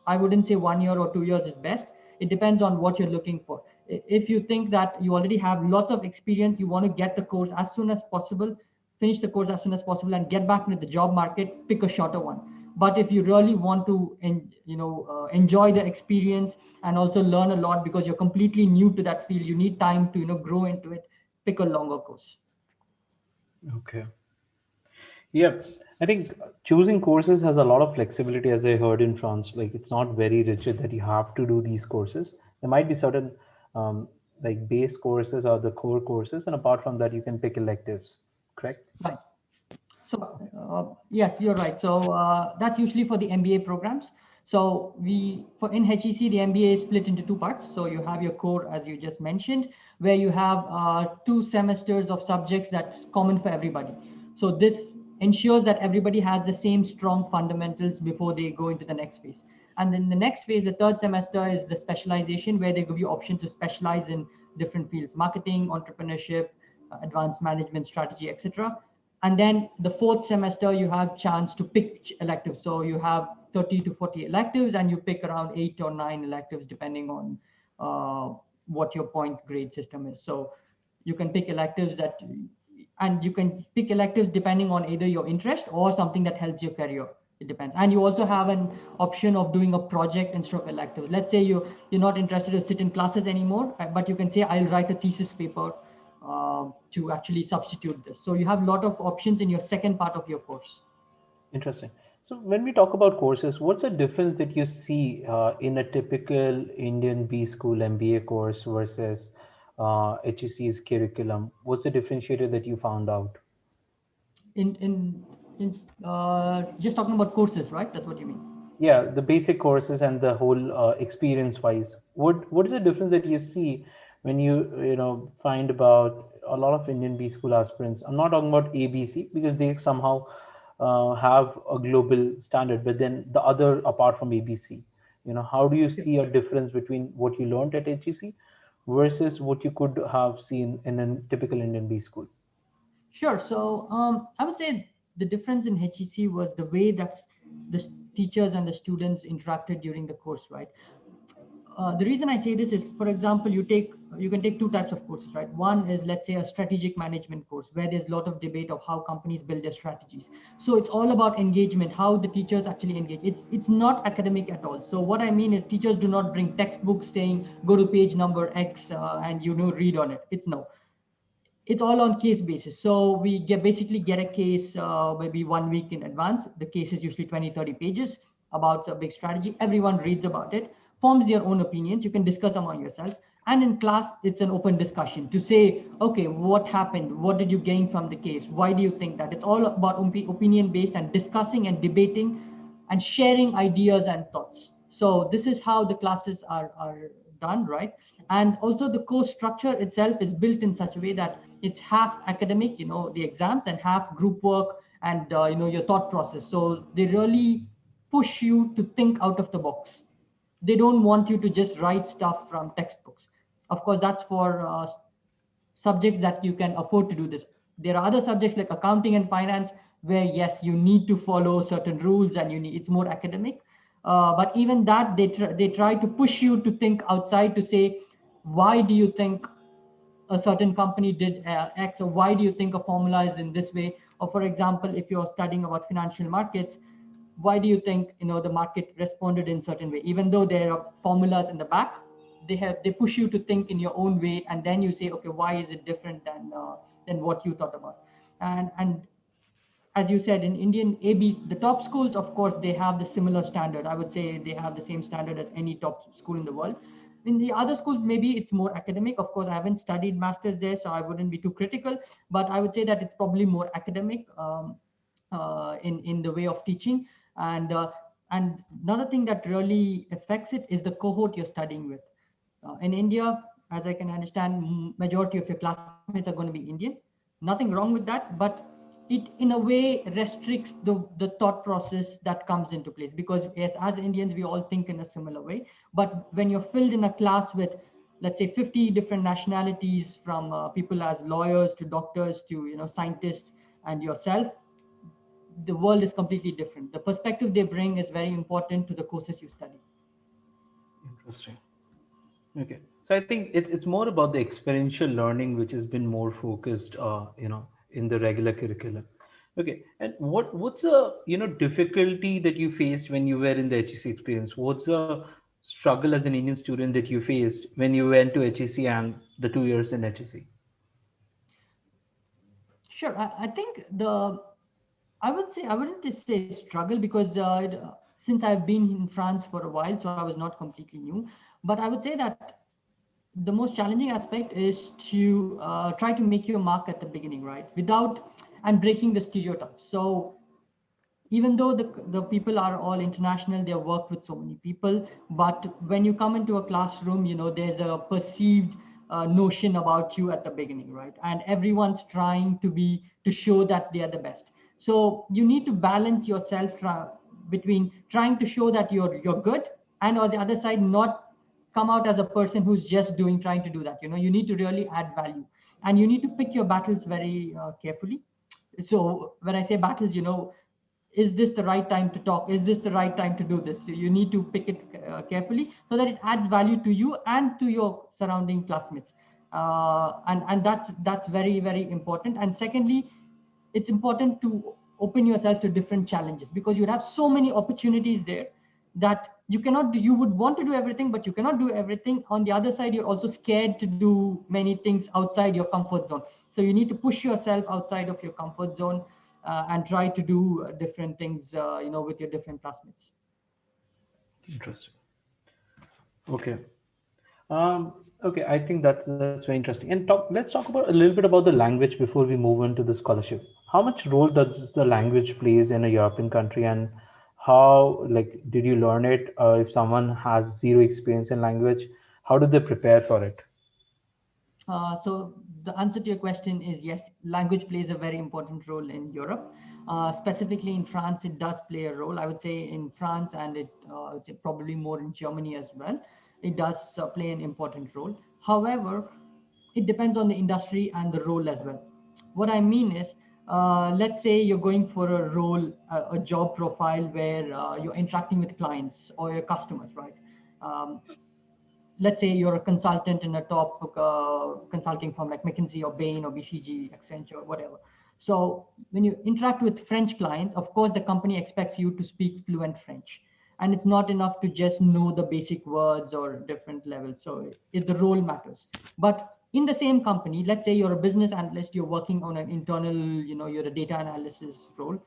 I wouldn't say 1 year or 2 years is best. It depends on what you're looking for. If you think that you already have lots of experience, you want to get the course as soon as possible, finish the course as soon as possible, and get back into the job market, pick a shorter one. But if you really want to enjoy the experience and also learn a lot, because you're completely new to that field, you need time to grow into it, pick a longer course. Okay. Yeah, I think choosing courses has a lot of flexibility, as I heard in France. Like, it's not very rigid that you have to do these courses. There might be certain um, like base courses or the core courses, and apart from that, you can pick electives. Correct? Right. So yes, you're right. So that's usually for the MBA programs. So in HEC, the MBA is split into two parts. So you have your core, as you just mentioned, where you have 2 semesters of subjects that's common for everybody. So this ensures that everybody has the same strong fundamentals before they go into the next phase. And then the next phase, the third semester, is the specialization, where they give you option to specialize in different fields: marketing, entrepreneurship, advanced management strategy, etc. And then the fourth semester, you have chance to pick electives. So you have 30 to 40 electives, and you pick around 8 or 9 electives depending on what your point grade system is. So you can pick electives and you can pick electives depending on either your interest or something that helps your career. It depends. And you also have an option of doing a project instead of electives. Let's say you're not interested to sit in classes anymore, but you can say, I'll write a thesis paper to actually substitute this. So you have a lot of options in your second part of your course. Interesting. So when we talk about courses, what's the difference that you see in a typical Indian B school MBA course versus HEC's curriculum? What's the differentiator that you found out? In just talking about courses, right? That's what you mean. Yeah, the basic courses and the whole experience wise, what is the difference that you see when you find about a lot of Indian B school aspirants? I'm not talking about ABC because they somehow have a global standard, but then the other apart from ABC, how do you see a difference between what you learned at HEC versus what you could have seen in a typical Indian B school? Sure. So I would say the difference in HEC was the way that teachers and the students interacted during the course, right? The reason I say this is, for example, you can take 2 types of courses, right? One is, let's say, a strategic management course where there's a lot of debate of how companies build their strategies. So it's all about engagement, how the teachers actually engage. It's not academic at all. So what I mean is, teachers do not bring textbooks saying go to page number X and read on it. It's all on case basis. So we basically get a case maybe 1 week in advance. The case is usually 20-30 pages about a big strategy. Everyone reads about it, forms their own opinions. You can discuss among yourselves. And in class, it's an open discussion to say, okay, what happened? What did you gain from the case? Why do you think that? It's all about opinion based and discussing and debating and sharing ideas and thoughts. So this is how the classes are done, right? And also the course structure itself is built in such a way that it's half academic, the exams, and half group work and your thought process. So they really push you to think out of the box. They don't want you to just write stuff from textbooks. Of course, that's for subjects that you can afford to do this. There are other subjects like accounting and finance where, yes, you need to follow certain rules and it's more academic. But even that, they try to push you to think outside, to say, why do you think a certain company did X, or why do you think a formula is in this way? Or for example, if you're studying about financial markets, why do you think the market responded in certain way? Even though there are formulas in the back, they push you to think in your own way, and then you say, okay, why is it different than what you thought about? And as you said, in Indian AB, the top schools, of course, they have the similar standard. I would say they have the same standard as any top school in the world. In the other schools, maybe it's more academic. Of course, I haven't studied masters there, so I wouldn't be too critical. But I would say that it's probably more academic in the way of teaching. And another thing that really affects it is the cohort you're studying with. In India, as I can understand, majority of your classmates are going to be Indian. Nothing wrong with that, but it in a way restricts the thought process that comes into place, because yes, as Indians, we all think in a similar way. But when you're filled in a class with, let's say, 50 different nationalities, from people as lawyers to doctors to scientists and yourself, the world is completely different. The perspective they bring is very important to the courses you study. Interesting. Okay. So I think it's more about the experiential learning, which has been more focused, in the regular curriculum. Okay, and what's the difficulty that you faced when you were in the HEC experience? What's the struggle as an Indian student that you faced when you went to HEC and the 2 years in HEC? Sure. I think I would say I wouldn't just say struggle because since I've been in France for a while, so I was not completely new. But I would say that the most challenging aspect is to try to make your mark at the beginning, right? Without and breaking the stereotypes. So even though the people are all international, they have worked with so many people, but when you come into a classroom, there's a perceived notion about you at the beginning, right? And everyone's trying to show that they are the best. So you need to balance yourself between trying to show that you're good, and on the other side, not come out as a person who's just trying to do that. You need to really add value, and you need to pick your battles very carefully. So when I say battles, is this the right time to talk? Is this the right time to do this? So you need to pick it carefully so that it adds value to you and to your surrounding classmates. And that's very, very important. And secondly, it's important to open yourself to different challenges, because you have so many opportunities there that you would want to do everything, but you cannot do everything. On the other side, you're also scared to do many things outside your comfort zone. So you need to push yourself outside of your comfort zone, and try to do different things, with your different classmates. Interesting. Okay. Um, okay, I think that's very interesting. And let's talk about a little bit about the language before we move into the scholarship. How much role does the language plays in a European country, and how like did you learn it? If someone has zero experience in language, how do they prepare for it? So the answer to your question is yes, language plays a very important role in Europe. Specifically in France, it does play a role. I would say in France, and I would say probably more in Germany as well. It does play an important role. However, it depends on the industry and the role as well. What I mean is, let's say you're going for a role, a job profile where you're interacting with clients or your customers, right? Um, let's say you're a consultant in a top consulting firm like McKinsey or Bain or BCG, Accenture, or whatever. So when you interact with French clients, of course, the company expects you to speak fluent French. And it's not enough to just know the basic words or different levels. So the role matters. But in the same company, let's say you're a business analyst, you're working on an internal, you're a data analysis role,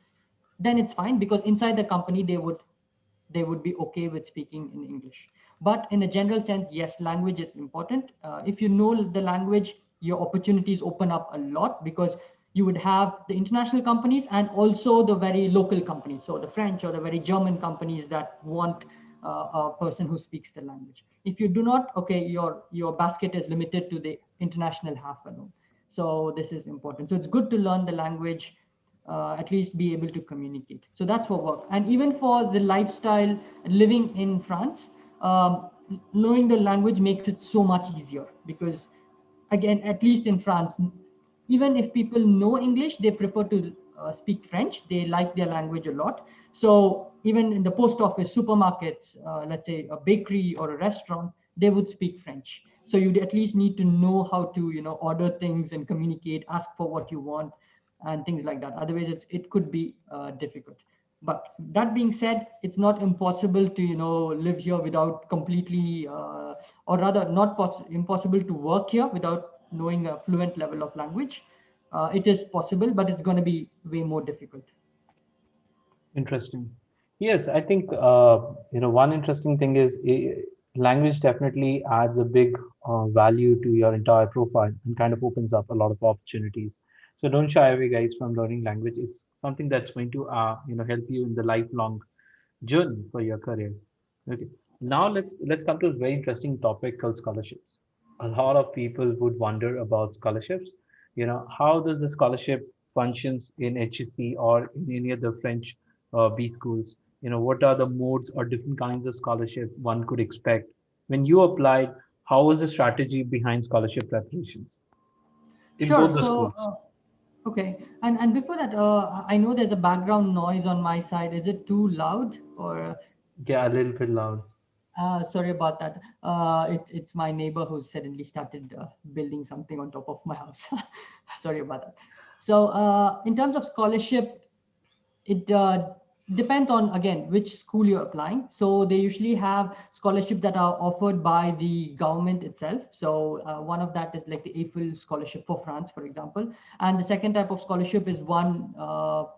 then it's fine, because inside the company, they would be okay with speaking in English. But in a general sense, yes, language is important. If you know the language, your opportunities open up a lot, because you would have the international companies and also the very local companies. So the French or the very German companies that want a person who speaks the language. If you do not, okay, your basket is limited to the international half alone. So this is important. So it's good to learn the language, at least be able to communicate. So that's for work. And even for the lifestyle, living in France, knowing the language makes it so much easier, because again, at least in France, even if people know English, they prefer to speak French. They like their language a lot. So even in the post office, supermarkets, let's say a bakery or a restaurant, they would speak French. So you'd at least need to know how to, order things and communicate, ask for what you want, and things like that. Otherwise, it could be difficult. But that being said, it's not impossible to live here without completely, or rather, not impossible to work here without knowing a fluent level of language. It is possible, but it's going to be way more difficult. Interesting. Yes, I think one interesting thing is language definitely adds a big value to your entire profile and kind of opens up a lot of opportunities. So don't shy away, guys, from learning language. It's something that's going to help you in the lifelong journey for your career. Okay. Now let's come to a very interesting topic called scholarships. A lot of people would wonder about scholarships. How does the scholarship functions in HEC or in any other French B schools? What are the modes or different kinds of scholarship one could expect? When you applied, how was the strategy behind scholarship preparations in Sure. both the So, schools? okay. And before that, I know there's a background noise on my side. Is it too loud or? Yeah, a little bit loud. Sorry about that. It's my neighbor who suddenly started building something on top of my house. Sorry about that. So in terms of scholarship, it depends on, again, which school you're applying. So they usually have scholarship that are offered by the government itself. So one of that is like the EFL scholarship for France, for example. And the second type of scholarship is one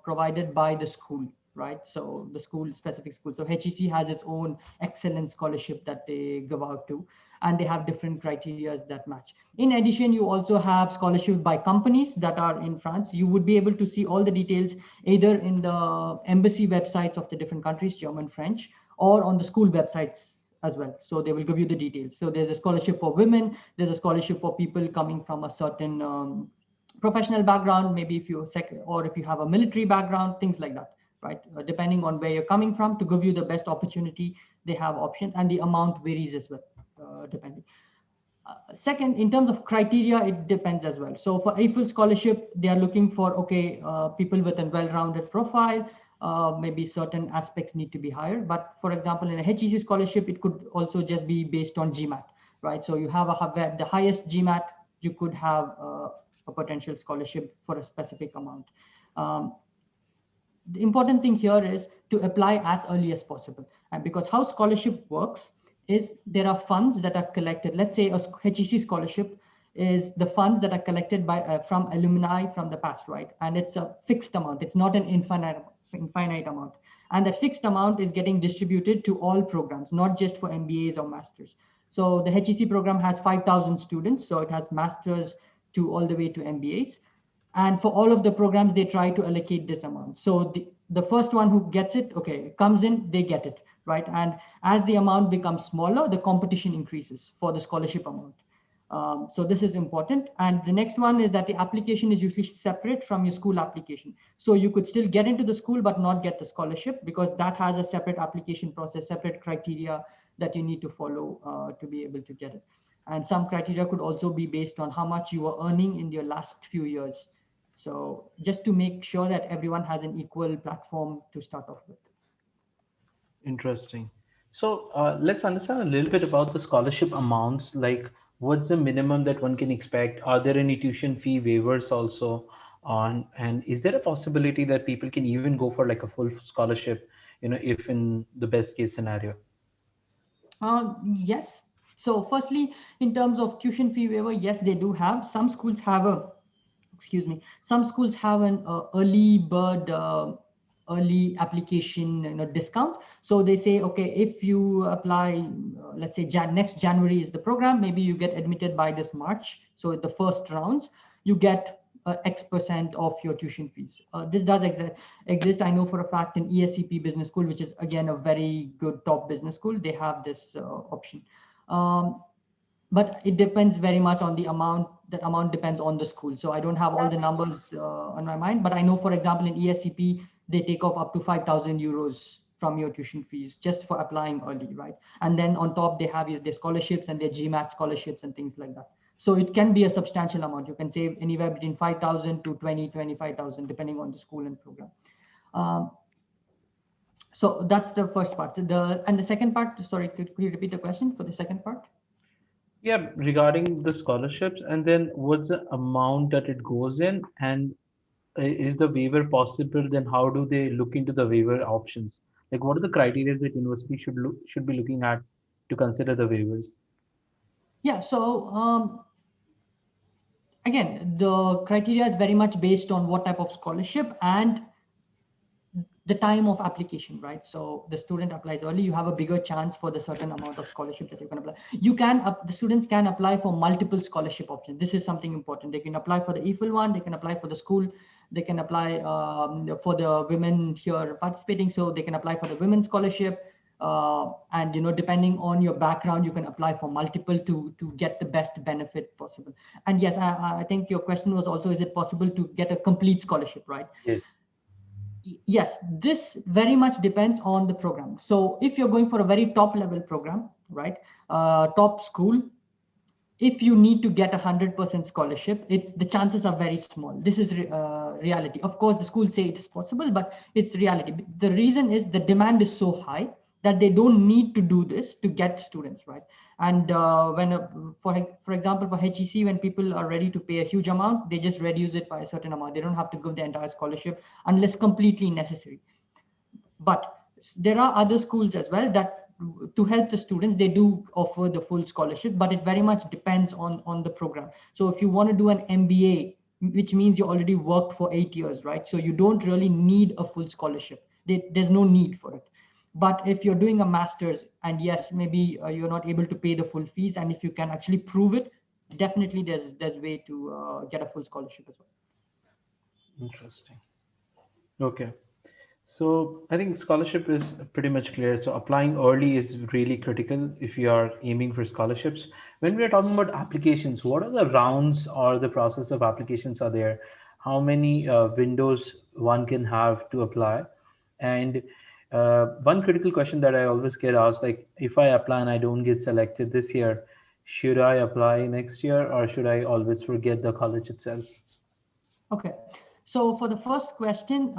provided by the school, right? So the school, specific school. So HEC has its own excellence scholarship that they give out to, and they have different criteria that match. In addition, you also have scholarship by companies that are in France. You would be able to see all the details either in the embassy websites of the different countries, German, French, or on the school websites as well. So they will give you the details. So there's a scholarship for women, there's a scholarship for people coming from a certain professional background, maybe if you're or if you have a military background, things like that, right? Depending on where you're coming from, to give you the best opportunity, they have options, and the amount varies as well, depending. Second, in terms of criteria, it depends as well. So for EFL scholarship, they are looking for, okay, people with a well-rounded profile. Maybe certain aspects need to be higher. But for example, in a HEC scholarship, it could also just be based on GMAT, right? So you have the highest GMAT, you could have a potential scholarship for a specific amount. The important thing here is to apply as early as possible. And because how scholarship works is there are funds that are collected. Let's say a HEC scholarship is the funds that are collected by from alumni from the past, right? And it's a fixed amount. It's not an infinite amount. And that fixed amount is getting distributed to all programs, not just for MBAs or masters. So the HEC program has 5,000 students. So it has masters to all the way to MBAs. And for all of the programs, they try to allocate this amount. So the first one who gets it, okay, comes in, they get it, right? And as the amount becomes smaller, the competition increases for the scholarship amount. So this is important. And the next one is that the application is usually separate from your school application. So you could still get into the school, but not get the scholarship, because that has a separate application process, separate criteria that you need to follow to be able to get it. And some criteria could also be based on how much you were earning in your last few years. So just to make sure that everyone has an equal platform to start off with. Interesting. So let's understand a little bit about the scholarship amounts. Like, what's the minimum that one can expect? Are there any tuition fee waivers also? On and is there a possibility that people can even go for like a full scholarship? If in the best case scenario. Yes. So firstly, in terms of tuition fee waiver, yes, they do have. Some schools have some schools have an early bird early application discount. So they say, okay, if you apply, let's say next January is the program, maybe you get admitted by this March. So the first rounds, you get X% of your tuition fees. This does exist. I know for a fact in ESCP Business School, which is again a very good top business school, they have this option. But it depends very much on the amount. That amount depends on the school. So I don't have all the numbers on my mind, but I know, for example, in ESCP, they take off up to 5,000 euros from your tuition fees just for applying early, right? And then on top, they have their scholarships and their GMAT scholarships and things like that. So it can be a substantial amount. You can save anywhere between 5,000 to 25,000, depending on the school and program. So that's the first part. So the second part, sorry, could you repeat the question for the second part? Yeah, regarding the scholarships, and then what's the amount that it goes in, and is the waiver possible? Then how do they look into the waiver options? Like, what are the criteria that university should be looking at to consider the waivers? Yeah, so again, the criteria is very much based on what type of scholarship and the time of application, right? So the student applies early, you have a bigger chance for the certain amount of scholarship that you can apply. The students can apply for multiple scholarship options. This is something important. They can apply for the EFL one, they can apply for the school, they can apply for the women here participating. So they can apply for the women's scholarship. And depending on your background, you can apply for multiple to get the best benefit possible. And yes, I think your question was also, is it possible to get a complete scholarship, right? Yes. Yes, this very much depends on the program. So if you're going for a very top level program, right, top school, if you need to get 100% scholarship, the chances are very small. This is reality. Of course, the schools say it is possible, but it's reality. The reason is the demand is so high that they don't need to do this to get students, right? And for example, for HEC, when people are ready to pay a huge amount, they just reduce it by a certain amount. They don't have to give the entire scholarship unless completely necessary. But there are other schools as well that, to help the students, they do offer the full scholarship, but it very much depends on the program. So if you want to do an MBA, which means you already worked for 8 years, right? So you don't really need a full scholarship. There's no need for it. But if you're doing a master's, and yes, maybe you're not able to pay the full fees, and if you can actually prove it, definitely there's way to get a full scholarship as well. Interesting. Okay. So I think scholarship is pretty much clear. So applying early is really critical if you are aiming for scholarships. When we are talking about applications, what are the rounds or the process of applications are there? How many windows one can have to apply? And one critical question that I always get asked, like if I apply and I don't get selected this year, should I apply next year or should I always forget the college itself? Okay, so for the first question,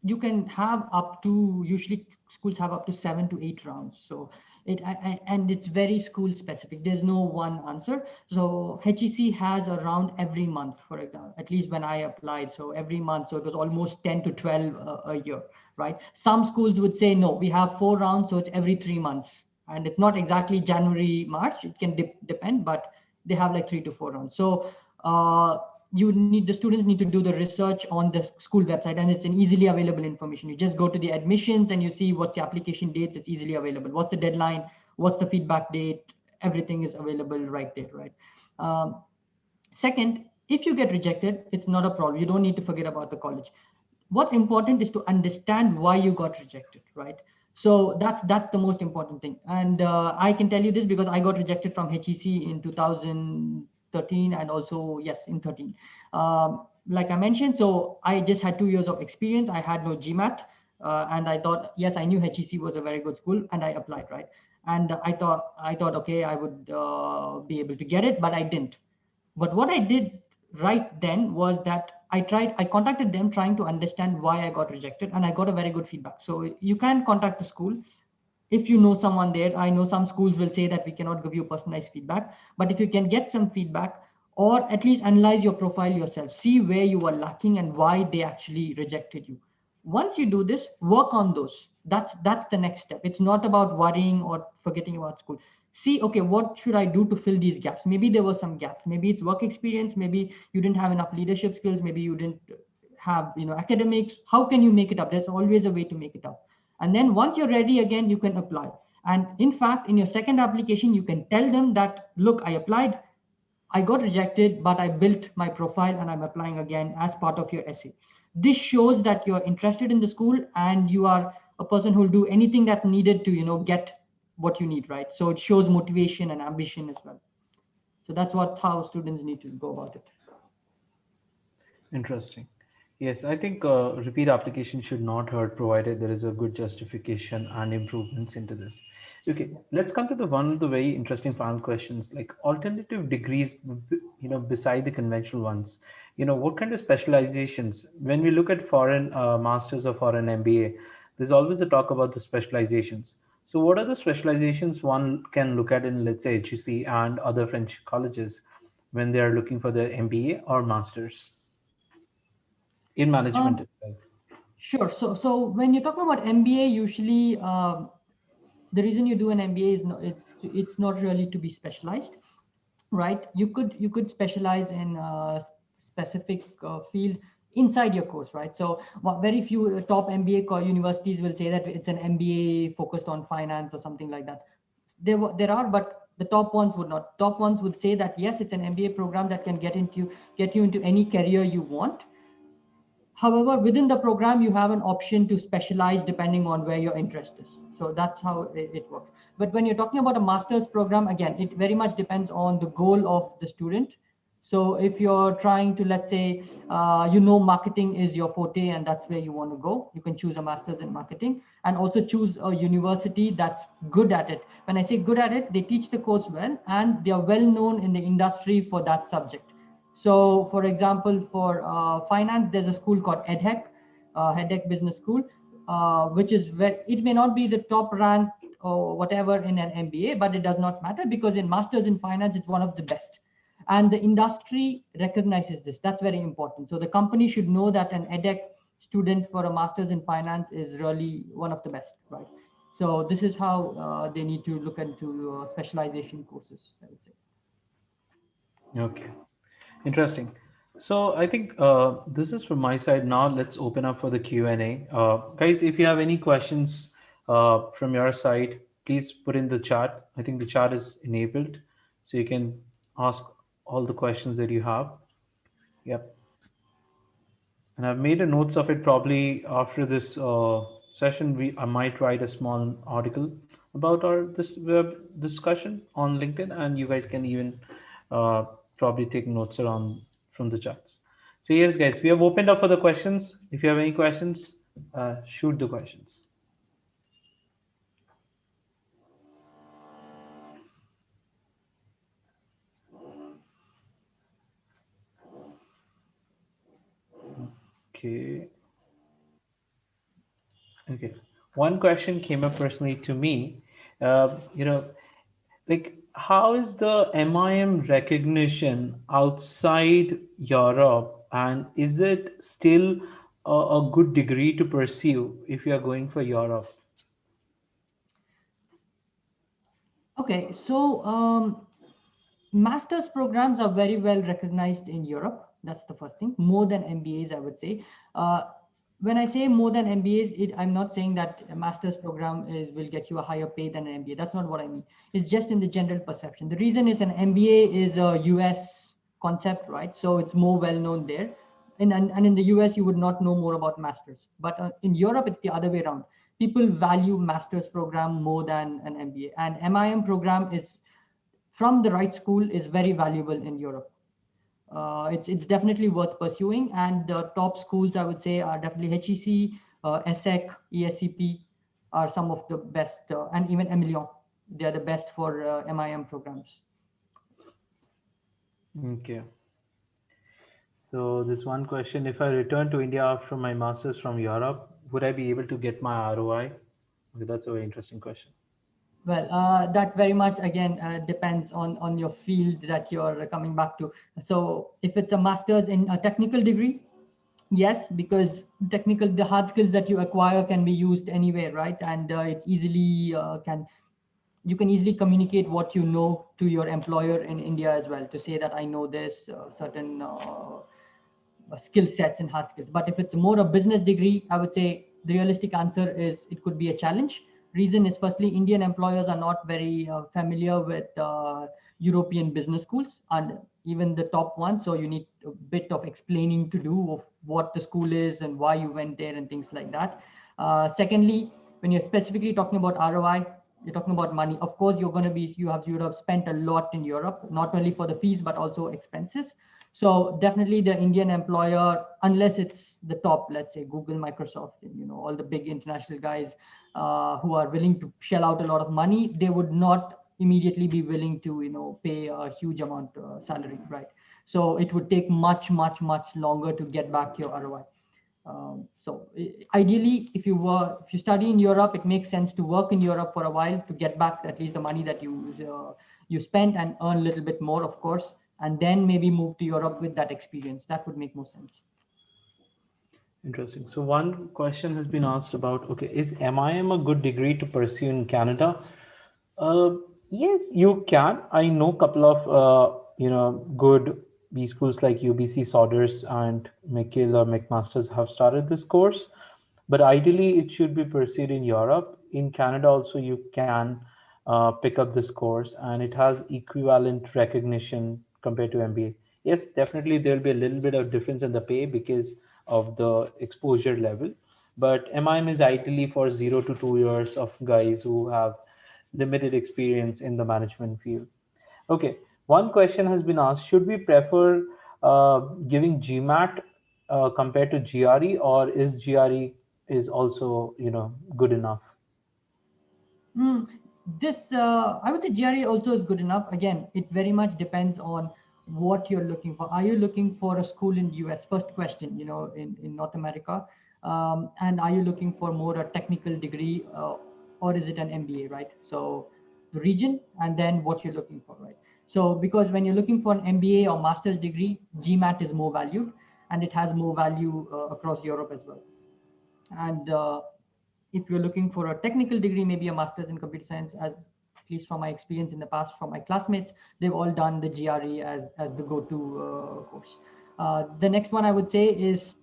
you can have up to, usually schools have up to 7 to 8 rounds. So and it's very school specific. There's no one answer. So HEC has a round every month, for example, at least when I applied. So every month, so it was almost 10 to 12 a year, right? Some schools would say, no, we have 4 rounds, so it's every 3 months. And it's not exactly January, March, it can depend, but they have like 3 to 4 rounds. So the students need to do the research on the school website, and it's an easily available information. You just go to the admissions and you see what's the application dates. It's easily available. What's the deadline? What's the feedback date? Everything is available right there, right? Second, if you get rejected, it's not a problem. You don't need to forget about the college. What's important is to understand why you got rejected, right? So that's the most important thing. And I can tell you this because I got rejected from HEC in 2013 and also, yes, in 13. Like I mentioned, so I just had 2 years of experience. I had no Gmat. And I thought, yes, I knew HEC was a very good school, and I applied, right? And I thought, okay, I would be able to get it, but I didn't. But what I did right then was that I contacted them trying to understand why I got rejected, and I got a very good feedback. So you can contact the school if you know someone there. I know some schools will say that we cannot give you personalized feedback, but if you can get some feedback, or at least analyze your profile yourself, see where you are lacking and why they actually rejected you. Once you do this, work on those. That's the next step. It's not about worrying or forgetting about school. See, okay, what should I do to fill these gaps? Maybe there were some gaps. Maybe it's work experience. Maybe you didn't have enough leadership skills. Maybe you didn't have, academics. How can you make it up? There's always a way to make it up. And then once you're ready again, you can apply. And in fact, in your second application, you can tell them that, look, I applied, I got rejected, but I built my profile and I'm applying again as part of your essay. This shows that you're interested in the school and you are a person who'll do anything that needed to, get what you need, right? So it shows motivation and ambition as well. So that's how students need to go about it. Interesting. Yes, I think repeat application should not hurt provided there is a good justification and improvements into this. Okay, let's come to the one of the very interesting final questions, like alternative degrees, beside the conventional ones. What kind of specializations? When we look at foreign masters or foreign MBA, there's always a talk about the specializations. So what are the specializations one can look at in, let's say, HEC and other French colleges when they are looking for their MBA or masters? In management Um, itself. sure. So when you're talking about MBA, usually the reason you do an MBA is it's not really to be specialized, right? You could specialize in a specific field inside your course, right? So very few top MBA universities will say that it's an MBA focused on finance or something like that. There are, but the top ones would not. Top ones would say that yes, it's an MBA program that can get you into any career you want. However, within the program, you have an option to specialize depending on where your interest is. So that's how it works. But when you're talking about a master's program, again, it very much depends on the goal of the student. So if you're trying to, let's say, marketing is your forte and that's where you want to go, you can choose a master's in marketing and also choose a university that's good at it. When I say good at it, they teach the course well and they are well known in the industry for that subject. So, for example, for finance, there's a school called EdHEC, EdHEC Business School. which is where it may not be the top rank or whatever in an MBA, but it does not matter because in Masters in Finance, it's one of the best. And the industry recognizes this. That's very important. So the company should know that an edX student for a Masters in Finance is really one of the best, right? So this is how they need to look into specialization courses, I would say. Okay, interesting. So I think this is from my side. Now let's open up for the Q&A. Guys, if you have any questions from your side, please put in the chat. I think the chat is enabled, so you can ask all the questions that you have. Yep. And I've made a notes of it. Probably after this session, I might write a small article about our this web discussion on LinkedIn, and you guys can even uh, probably take notes around from the chats. So yes, guys, we have opened up for the questions. If you have any questions, shoot the questions. Okay. Okay. One question came up personally to me. You know, like how is the MIM recognition outside Europe, and is it still a good degree to pursue if you are going for Europe? Okay, so master's programs are very well recognized in Europe. That's the first thing, more than MBAs, I would say. Uh, when I say more than MBAs, I'm not saying that a master's program will get you a higher pay than an MBA. That's not what I mean. It's just in the general perception. The reason is an MBA is a US concept, right? So it's more well known there. And in the US, you would not know more about masters. But in Europe, it's the other way around. People value master's program more than an MBA. And MIM program is from the right school is very valuable in Europe. It's definitely worth pursuing, and the top schools I would say are definitely HEC, ESSEC, ESCP are some of the best, and even Emilion. They are the best for MIM programs. Okay. So this one question: if I return to India after my masters from Europe, would I be able to get my ROI? Okay, that's a very interesting question. Well, that very much again depends on your field that you're coming back to. So if it's a master's in a technical degree, yes, because the hard skills that you acquire can be used anywhere, right? And it's easily you can easily communicate what you know to your employer in India as well to say that I know this certain skill sets and hard skills. But if it's more a business degree, I would say the realistic answer is it could be a challenge. Reason is firstly, Indian employers are not very familiar with European business schools and even the top ones. So you need a bit of explaining to do of what the school is and why you went there and things like that. Secondly, when you're specifically talking about ROI, you're talking about money. Of course, you would have spent a lot in Europe, not only for the fees but also expenses. So definitely the Indian employer, unless it's the top, let's say Google, Microsoft, all the big international guys who are willing to shell out a lot of money, they would not immediately be willing to, pay a huge amount salary, right? So it would take much, much, much longer to get back your ROI. Ideally, if you study in Europe, it makes sense to work in Europe for a while to get back at least the money that you spent and earn a little bit more, of course, and then maybe move to Europe with that experience. That would make more sense. Interesting. So one question has been asked about, okay, is MIM a good degree to pursue in Canada? Uh, yes, you can. I know a couple of good B schools like UBC, Saunders, and McGill or McMaster's have started this course, but ideally it should be pursued in Europe. In Canada also you can pick up this course, and it has equivalent recognition compared to MBA. Yes, definitely there will be a little bit of difference in the pay because of the exposure level, but MIM is ideally for 0 to 2 years of guys who have limited experience in the management field. Okay, one question has been asked: should we prefer giving GMAT compared to GRE, or is GRE is also good enough? Mm, this, I would say GRE also is good enough. Again, it very much depends on what you're looking for. Are you looking for a school in US? First question, in North America. And are you looking for more a technical degree, or is it an MBA, right? So the region and then what you're looking for, right? So because when you're looking for an MBA or master's degree, GMAT is more valued, and it has more value across Europe as well. And if you're looking for a technical degree, maybe a master's in computer science, as at least from my experience in the past from my classmates, they've all done the GRE as the go-to course. The next one I would say is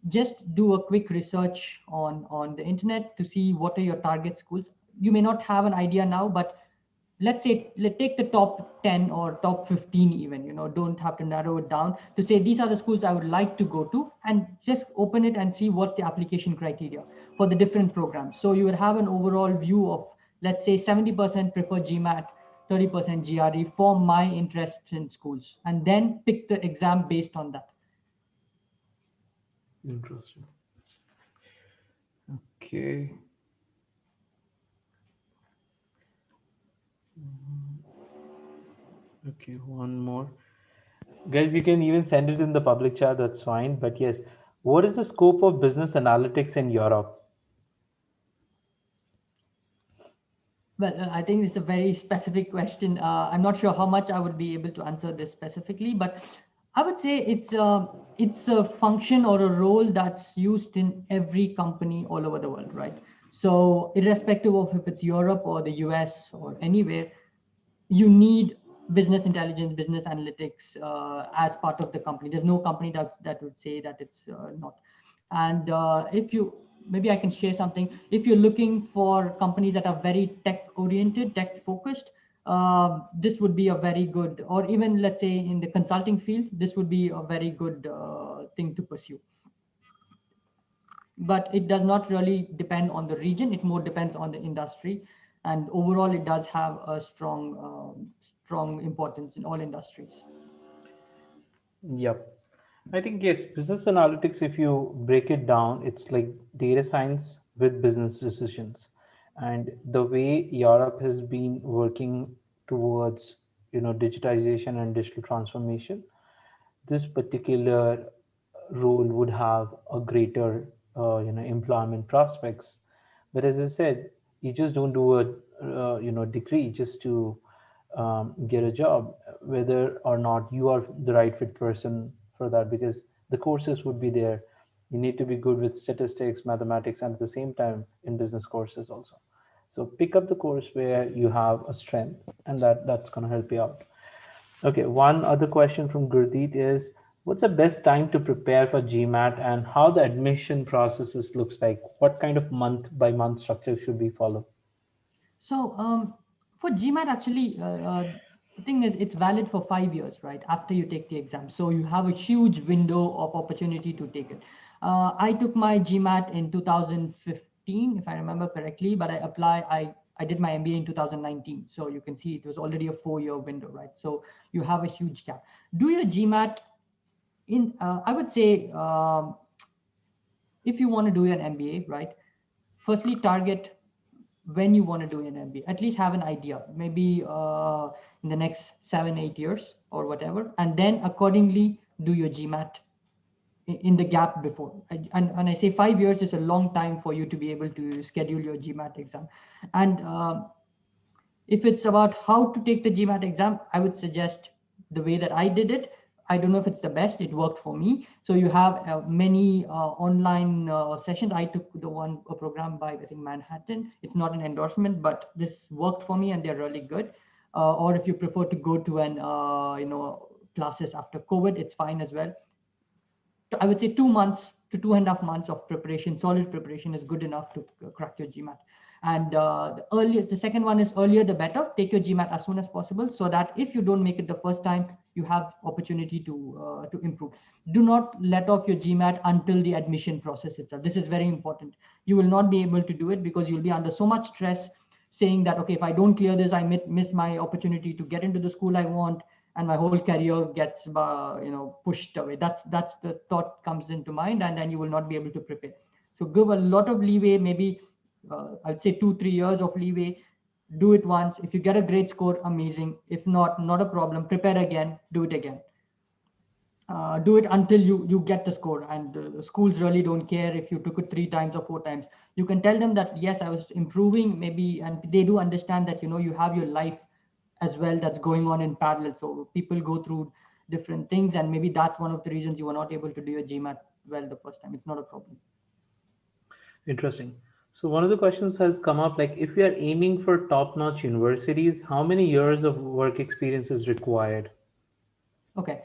just do a quick research on the internet to see what are your target schools. You may not have an idea now, but let's say, let's take the top 10 or top 15 even, don't have to narrow it down to say these are the schools I would like to go to, and just open it and see what's the application criteria for the different programs. So you would have an overall view of, let's say 70% prefer GMAT, 30% GRE for my interest in schools, and then pick the exam based on that. Interesting. Okay. Okay, one more. Guys, you can even send it in the public chat, that's fine. But yes, what is the scope of business analytics in Europe? Well, I think it's a very specific question. I'm not sure how much I would be able to answer this specifically, but I would say it's a function or a role that's used in every company all over the world, right? So irrespective of if it's Europe or the US or anywhere, you need business intelligence, business analytics as part of the company. There's no company that would say that it's not. And if you, maybe I can share something. If you're looking for companies that are very tech oriented, tech focused, this would be a very good, or even let's say in the consulting field, this would be a very good thing to pursue. But it does not really depend on the region. It more depends on the industry. And overall, it does have a strong importance in all industries. Yep. I think yes, business analytics, if you break it down, it's like data science with business decisions. And the way Europe has been working towards, digitization and digital transformation, this particular role would have a greater, employment prospects. But as I said, you just don't do a, degree just to get a job, whether or not you are the right fit person for that, because the courses would be there. You need to be good with statistics, mathematics, and at the same time in business courses also. So pick up the course where you have a strength, and that's going to help you out. Okay, one other question from Gurdeep is, what's the best time to prepare for GMAT and how the admission processes looks like? What kind of month by month structure should we follow? So for GMAT, actually, the thing is, it's valid for 5 years, right? After you take the exam. So you have a huge window of opportunity to take it. I took my GMAT in 2015, if I remember correctly, but I did my MBA in 2019. So you can see it was already a 4-year window, right? So you have a huge gap. Do your GMAT in, I would say, if you want to do an MBA, right? Firstly, target when you want to do an MBA, at least have an idea, maybe in the next 7-8 years or whatever, and then accordingly do your GMAT in the gap before. And I say 5 years is a long time for you to be able to schedule your GMAT exam. And if it's about how to take the GMAT exam, I would suggest the way that I did it. I don't know if it's the best. It worked for me. So you have many online sessions. I took a program by, I think, Manhattan. It's not an endorsement, but this worked for me and they're really good. Or if you prefer to go to an, classes after COVID, it's fine as well. I would say 2 months to 2.5 months of preparation, solid preparation is good enough to crack your GMAT. And the second one is earlier the better. Take your GMAT as soon as possible so that if you don't make it the first time, you have opportunity to improve. Do not let off your GMAT until the admission process itself. This is very important. You will not be able to do it because you'll be under so much stress saying that, okay, if I don't clear this, I miss my opportunity to get into the school I want, and my whole career gets pushed away. That's the thought comes into mind, and then you will not be able to prepare. So give a lot of leeway, maybe I'd say 2-3 years of leeway. Do it once. If you get a great score, amazing. If not, not a problem. Prepare again, do it again. do it until you get the score. And schools really don't care if you took it 3 times or 4 times. You can tell them that yes, I was improving maybe, and they do understand that you have your life as well that's going on in parallel. So people go through different things, and maybe that's one of the reasons you were not able to do your GMAT well the first time. It's not a problem. Interesting. So one of the questions has come up like if we are aiming for top-notch universities, how many years of work experience is required? Okay.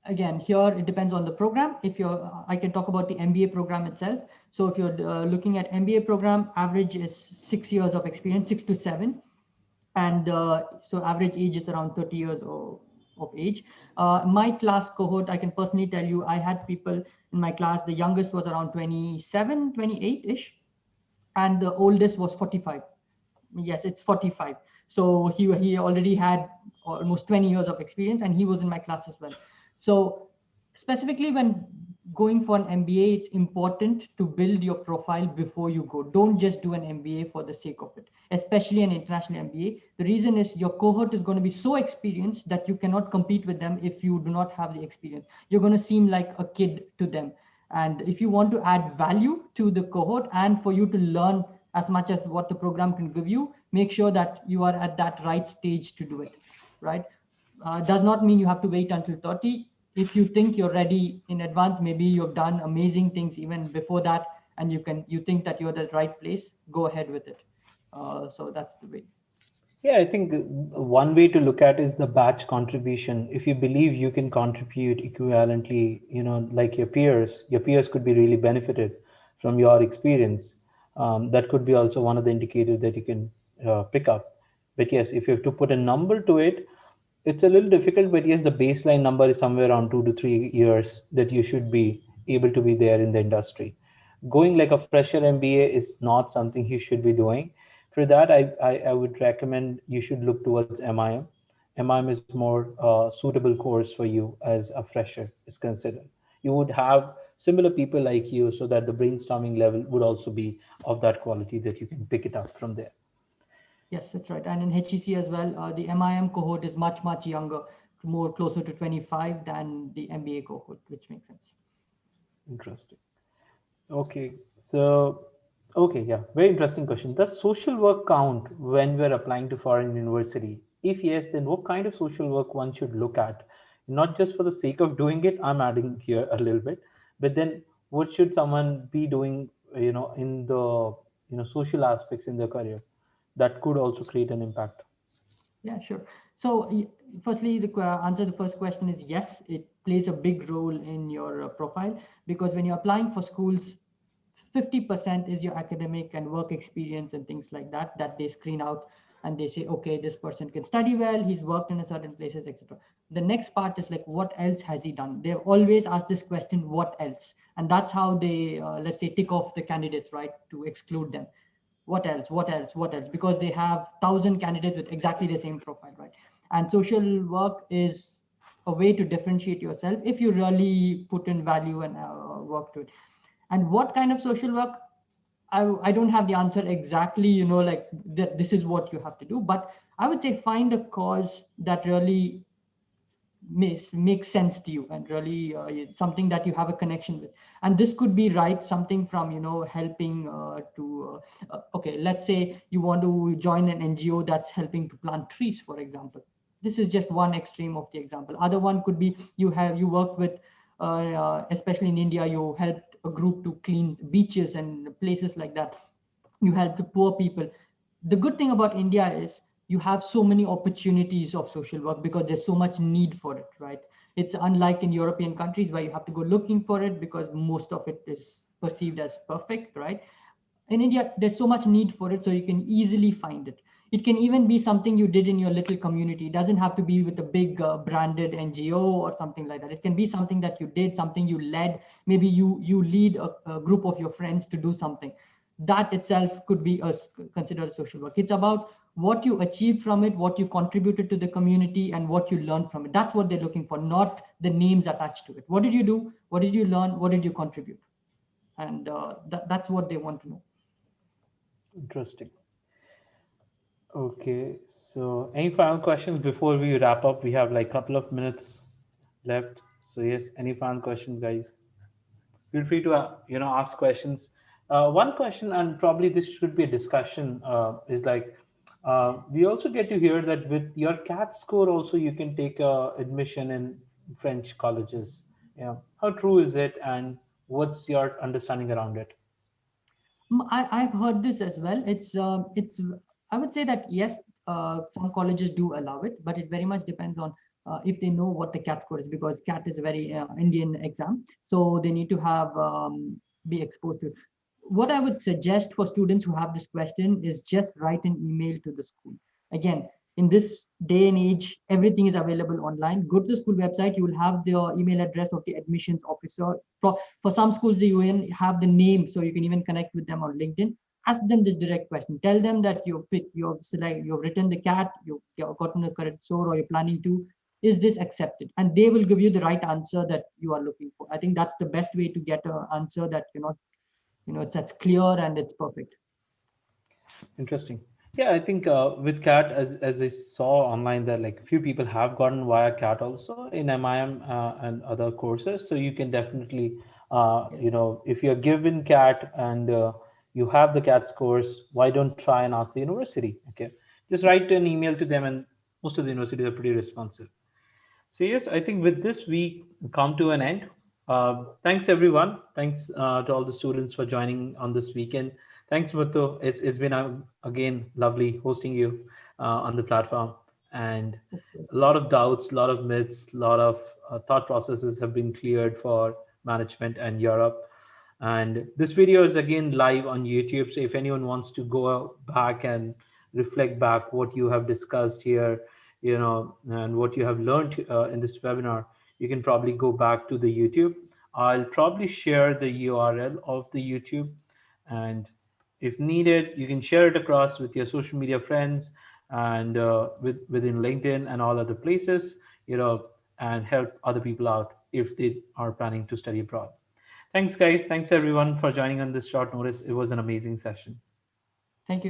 Again, here it depends on the program. If you're, I can talk about the MBA program itself. So if you're looking at MBA program, average is 6 years of experience, 6 to 7, and so average age is around 30 years of age. My class cohort, I can personally tell you, I had people in my class. The youngest was around 27, 28 ish, and the oldest was 45. Yes, it's 45. So he already had almost 20 years of experience, and he was in my class as well. So specifically when going for an MBA, it's important to build your profile before you go. Don't just do an MBA for the sake of it, especially an international MBA. The reason is your cohort is going to be so experienced that you cannot compete with them if you do not have the experience. You're going to seem like a kid to them. And if you want to add value to the cohort and for you to learn as much as what the program can give you, make sure that you are at that right stage to do it, right? Does not mean you have to wait until 30. If you think you're ready in advance, maybe you've done amazing things even before that, and you think that you're at the right place, go ahead with it. So that's the way. Yeah, I think one way to look at is the batch contribution. If you believe you can contribute equivalently, like your peers could be really benefited from your experience. That could be also one of the indicators that you can pick up. But yes, if you have to put a number to it, it's a little difficult. But yes, the baseline number is somewhere around 2 to 3 years that you should be able to be there in the industry. Going like a fresher MBA is not something you should be doing. For that, I would recommend you should look towards MIM. MIM is more suitable course for you as a fresher is considered. You would have similar people like you so that the brainstorming level would also be of that quality that you can pick it up from there. Yes, that's right. And in HEC as well, the MIM cohort is much, much younger, more closer to 25 than the MBA cohort, which makes sense. Interesting. Okay, so okay, yeah, very interesting question. Does social work count when we're applying to foreign university? If yes, then what kind of social work one should look at? Not just for the sake of doing it, I'm adding here a little bit, but then what should someone be doing, in the social aspects in their career that could also create an impact? Yeah, sure. So firstly, the answer to the first question is yes, it plays a big role in your profile, because when you're applying for schools, 50% is your academic and work experience and things like that they screen out, and they say, okay, this person can study well, he's worked in a certain places, etc. The next part is like, what else has he done? They've always asked this question, what else? And that's how they, let's say, tick off the candidates, right, to exclude them. What else, what else, what else? Because they have 1,000 candidates with exactly the same profile, right? And social work is a way to differentiate yourself if you really put in value and work to it. And what kind of social work? I don't have the answer exactly, like that this is what you have to do, but I would say find a cause that really makes sense to you, and really something that you have a connection with. And this could be, right, something from helping to okay, let's say you want to join an NGO that's helping to plant trees, for example. This is just one extreme of the example. Other one could be you worked with especially in India, you helped a group to clean beaches and places like that. You help the poor people. The good thing about India is you have so many opportunities of social work because there's so much need for it, right? It's unlike in European countries where you have to go looking for it because most of it is perceived as perfect, right? In India, there's so much need for it, so you can easily find it. It can even be something you did in your little community. It doesn't have to be with a big branded NGO or something like that. It can be something that you did, something you led. Maybe you lead a group of your friends to do something. That itself could be considered social work. It's about what you achieved from it, what you contributed to the community, and what you learned from it. That's what they're looking for, not the names attached to it. What did you do? What did you learn? What did you contribute? And that's what they want to know. Interesting. Okay, so any final questions before we wrap up? We have like a couple of minutes left. So yes, any final questions, guys? Feel free to ask questions. One question, and probably this should be a discussion, is like we also get to hear that with your CAT score also you can take admission in French colleges. Yeah, how true is it, and what's your understanding around it? I've heard this as well. It's I would say that yes, some colleges do allow it, but it very much depends on if they know what the CAT score is, because CAT is a very Indian exam, so they need to have be exposed to it. What I would suggest for students who have this question is just write an email to the school. Again, in this day and age, everything is available online. Go to the school website, you will have the email address of the admissions officer. For some schools, you even have the name, so you can even connect with them on LinkedIn. Ask them this direct question. Tell them that you've written the CAT, you've gotten the correct score, or you're planning to. Is this accepted? And they will give you the right answer that you are looking for. I think that's the best way to get an answer that that's clear and it's perfect. Interesting. Yeah, I think with CAT, as I saw online, that like few people have gotten via CAT also in MIM and other courses. So you can definitely, Yes. if you're given CAT and you have the CAT scores, why don't try and ask the university? Okay, just write an email to them, and most of the universities are pretty responsive. So yes, I think with this we come to an end. Thanks everyone. Thanks to all the students for joining on this weekend. Thanks Muthu. It's been again lovely hosting you on the platform, and Of course. a lot of doubts, a lot of myths, a lot of thought processes have been cleared for management and Europe. And this video is again live on YouTube. So if anyone wants to go back and reflect back what you have discussed here, and what you have learned in this webinar, you can probably go back to the YouTube. I'll probably share the URL of the YouTube, and if needed, you can share it across with your social media friends and within LinkedIn and all other places, and help other people out if they are planning to study abroad. Thanks, guys. Thanks, everyone, for joining on this short notice. It was an amazing session. Thank you.